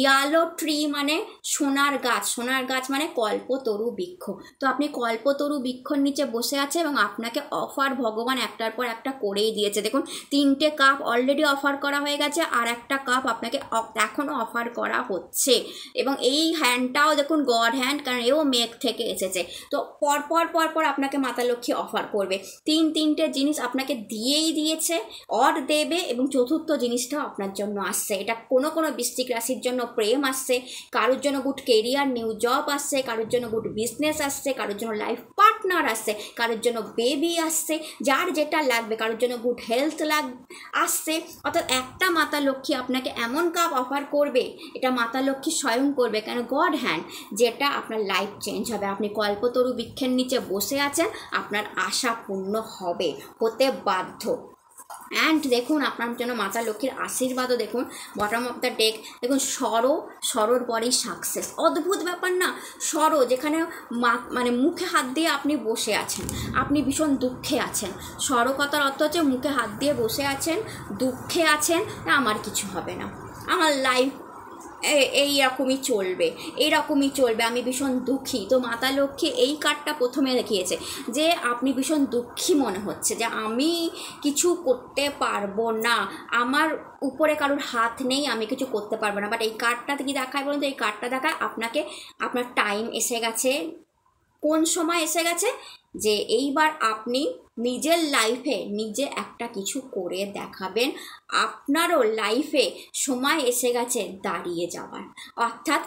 ইয়ালো ট্রি মানে সোনার গাছ, সোনার গাছ মানে কল্পতরু বৃক্ষ। তো আপনি কল্পতরু বৃক্ষর নিচে বসে আছে এবং আপনাকে অফার ভগবান একটার পর একটা করেই দিয়েছে। দেখুন 3টে কাপ অলরেডি অফার করা হয়ে গেছে, আর একটা কাপ আপনাকে এখনও অফার করা হচ্ছে। এবং এই হ্যান্ডটাও দেখুন গড হ্যান্ড, কারণ এও মেঘ থেকে এসেছে। তো পর আপনাকে মাতা লক্ষ্মী অফার করবে। 3টে জিনিস আপনাকে দিয়েই দিয়েছে, অর দেবে, এবং চতুর্থ জিনিসটাও আপনার জন্য আসছে। এটা কোনো বৃশ্চিক রাশির জন্য প্রেম আসছে, কারোর জন্য গুড কেরিয়ার, নিউ জব আসছে, কারোর জন্য গুড বিজনেস আসছে, কারোর জন্য লাইফ পার্টনার আসছে, কারোর জন্য বেবি আসছে, যার যেটা লাগবে, কারোর জন্য গুড হেলথ আসছে। অর্থাৎ একটা মাতা লক্ষ্মী আপনাকে এমন কাপ অফার করবে, এটা মাতা লক্ষ্মী স্বয়ং করবে, কেন গড হ্যান্ড, যেটা আপনার লাইফ চেঞ্জ হবে। আপনি কল্পতরু বৃক্ষের নিচে বসে আছেন, আপনার আশা পূর্ণ হবে, হতে বাধ্য। অ্যান্ড দেখুন আপনার জন্য মাতা লক্ষ্মীর আশীর্বাদও দেখুন, বটম অফ দ্য ডেক দেখুন, সরোর পরেই সাকসেস। অদ্ভুত ব্যাপার না? সরো, যেখানে মানে মুখে হাত দিয়ে আপনি বসে আছেন, আপনি ভীষণ দুঃখে আছেন। সরো কথার অর্থ হচ্ছে মুখে হাত দিয়ে বসে আছেন, দুঃখে আছেন, আমার কিছু হবে না, আমার লাইফ এইরকমই চলবে, আমি ভীষণ দুঃখী। তো মাতা লক্ষ্মী এই কার্ডটা প্রথমে দেখিয়েছে যে আপনি ভীষণ দুঃখী মনে হচ্ছে, যে আমি কিছু করতে পারবো না, আমার উপরে কারোর হাত নেই, আমি কিছু করতে পারবো না। বাট এই কার্ডটাতে কি দেখায় বলুন তো? এই কার্ডটা দেখায় আপনার টাইম এসে গেছে। কোন সময় এসে গেছে? যে এইবার আপনি নিজের লাইফে নিজে একটা কিছু করে দেখাবেন, আপনারও লাইফে সময় এসে গেছে দাঁড়িয়ে যাবার। অর্থাৎ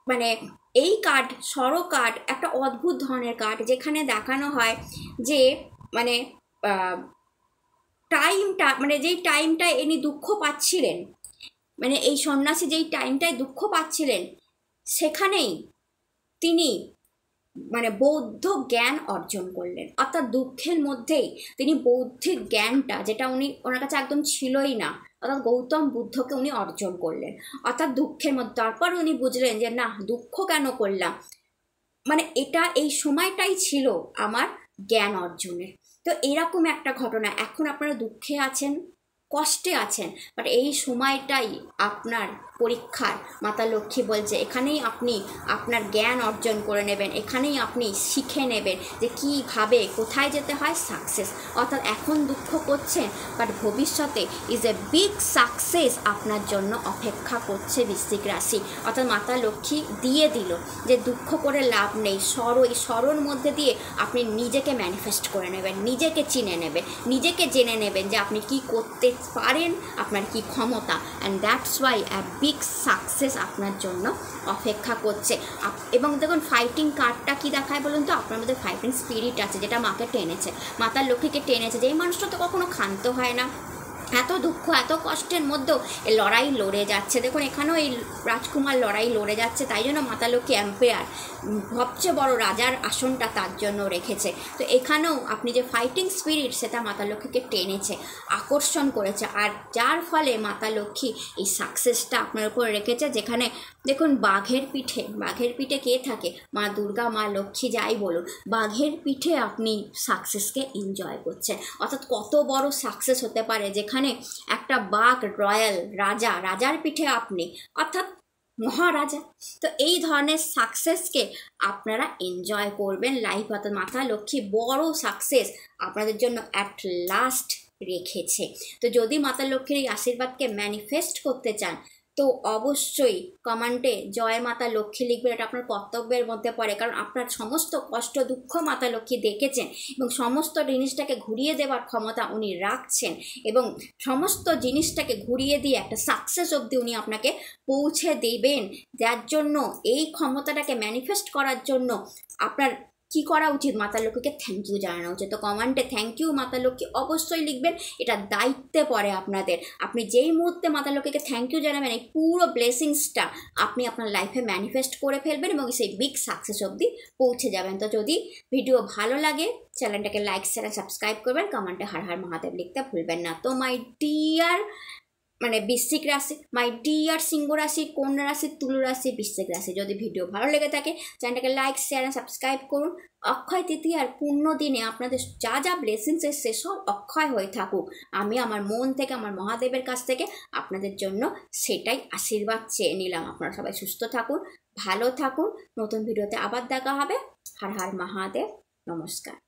মানে এই কার্ড, সরো কার্ড একটা অদ্ভুত ধরনের কার্ড, যেখানে দেখানো হয় যে মানে টাইমটা, মানে যেই টাইমটায় ইনি দুঃখ পাচ্ছিলেন, মানে এই সন্ন্যাসী যেই টাইমটায় দুঃখ পাচ্ছিলেন, সেখানেই তিনি মানে বৌদ্ধ জ্ঞান অর্জন করলেন। অর্থাৎ দুঃখের মধ্যেই তিনি বৌদ্ধিক জ্ঞানটা, যেটা ওনার কাছে একদম ছিলই না, অর্থাৎ গৌতম বুদ্ধকে উনি অর্জন করলেন। অর্থাৎ দুঃখের মধ্যে তারপর উনি বুঝলেন যে না, দুঃখ কেন করলাম, মানে এটা এই সময়টাই ছিল আমার জ্ঞান অর্জনের। তো এরকম একটা ঘটনা। এখন আপনারা দুঃখে আছেন, কষ্টে আছেন, বাট এই সময়টাই আপনার পরীক্ষার। মাতা লক্ষ্মী বলছে এখানেই আপনি আপনার জ্ঞান অর্জন করে নেবেন, এখানেই আপনি শিখে নেবেন যে কীভাবে কোথায় যেতে হয় সাকসেস। অর্থাৎ এখন দুঃখ করছেন, বাট ভবিষ্যতে ইজ এ বিগ সাকসেস আপনার জন্য অপেক্ষা করছে বৃশ্চিক রাশি। অর্থাৎ মাতা লক্ষ্মী দিয়ে দিল যে দুঃখ করে লাভ নেই, এই সরোর মধ্যে দিয়ে আপনি নিজেকে ম্যানিফেস্ট করে নেবেন, নিজেকে চিনে নেবেন, নিজেকে জেনে নেবেন যে আপনি কি করতে পারেন, আপনার কি ক্ষমতা। And that's why big success আপনার জন্য অপেক্ষা করছে। এবং দেখুন ফাইটিং কার্ডটা কি দেখায় বলুন তো? আপনার মধ্যে ফাইটিং স্পিরিট আছে, যেটা মাকে টেনেছে, মাতার লক্ষ্মীকে টেনেছে। যে এই মানুষটা তো কখনো ক্ষান্ত হয় না, এত দুঃখ এত কষ্টের মধ্যেও এই লড়াই লড়ে যাচ্ছে। দেখুন এখানেও এই রাজকুমার লড়াই লড়ে যাচ্ছে, তাই জন্য মাতা লক্ষ্মী এম্পায়ার, সবচেয়ে বড় রাজার আসনটা তার জন্য রেখেছে। তো এখানেও আপনি যে ফাইটিং স্পিরিট, সেটা মাতা লক্ষ্মীকে টেনেছে, আকর্ষণ করেছে, আর যার ফলে মাতা লক্ষ্মী এই সাকসেসটা আপনার উপর রেখেছে। যেখানে দেখুন বাঘের পিঠে কে থাকে? মা দুর্গা, মা লক্ষ্মী, যাই বলুন, বাঘের পিঠে আপনি সাকসেসকে এনজয় করছেন। অর্থাৎ কত বড় সাকসেস হতে পারে, যেখানে একটা বাঘ রয়্যাল রাজার পিঠে আপনি, অর্থাৎ মহারাজা। তো এই ধরনের সাকসেসকে আপনারা এনজয় করবেন লাইফ। অর্থাৎ মাতা লক্ষ্মী বড় সাকসেস আপনাদের জন্য অ্যাট লাস্ট রেখেছে। তো যদি মাতা লক্ষ্মীর এই আশীর্বাদকে ম্যানিফেস্ট করতে চান, তো অবশ্যই কমেন্টে জয় মাতা লক্ষ্মী লিখবেন। এটা আপনার কর্তব্যের মধ্যে পড়ে, কারণ আপনার সমস্ত কষ্ট দুঃখ মাতা লক্ষ্মী দেখেছেন এবং সমস্ত জিনিসটাকে ঘুরিয়ে দেওয়ার ক্ষমতা উনি রাখছেন, এবং সমস্ত জিনিসটাকে ঘুরিয়ে দিয়ে একটা সাকসেস অবধি উনি আপনাকে পৌঁছে দেবেন। যার জন্য এই ক্ষমতাটাকে ম্যানিফেস্ট করার জন্য আপনার কি করা উচিত, মাতা লক্ষ্মীকে থ্যাংক ইউ জানানো উচিত। তো কমেন্টে থ্যাংক ইউ মাতা লক্ষ্মী অবশ্যই লিখবেন, এটা দায়িত্বে পড়ে আপনাদের। আপনি যেই মুহূর্তে মাতা লক্ষ্মীকে থ্যাংক ইউ জানাবেন, এই পুরো ব্লেসিংসটা আপনি আপনার লাইফে ম্যানিফেস্ট করে ফেলবেন এবং সেই বিগ সাকসেস অবধি পৌঁছে যাবেন। তো যদি ভিডিও ভালো লাগে চ্যানেলটাকে লাইক শেয়ার সাবস্ক্রাইব করবেন, কমেন্টে হর হর মহাদেব লিখতে ভুলবেন না। তো মাই ডিয়ার বৃশ্চিক রাশি, মাই ডিয়ার সিংহ রাশি, কন্যা রাশি, তুলা রাশি, বৃশ্চিক রাশি, যদি ভিডিও ভালো লেগে থাকে চ্যানেলটাকে লাইক শেয়ার সাবস্ক্রাইব করুন। অক্ষয় তৃতীয়ার পূর্ণ দিনে আপনাদের যা যা ব্লেসিংস এসছে সব অক্ষয় হয়ে থাকুক, আমি আমার মন থেকে আমার মহাদেবের কাছ থেকে আপনাদের জন্য সেটাই আশীর্বাদ চেয়ে নিলাম। আপনারা সবাই সুস্থ থাকুন, ভালো থাকুন। নতুন ভিডিওতে আবার দেখা হবে। হর হর মহাদেব, নমস্কার।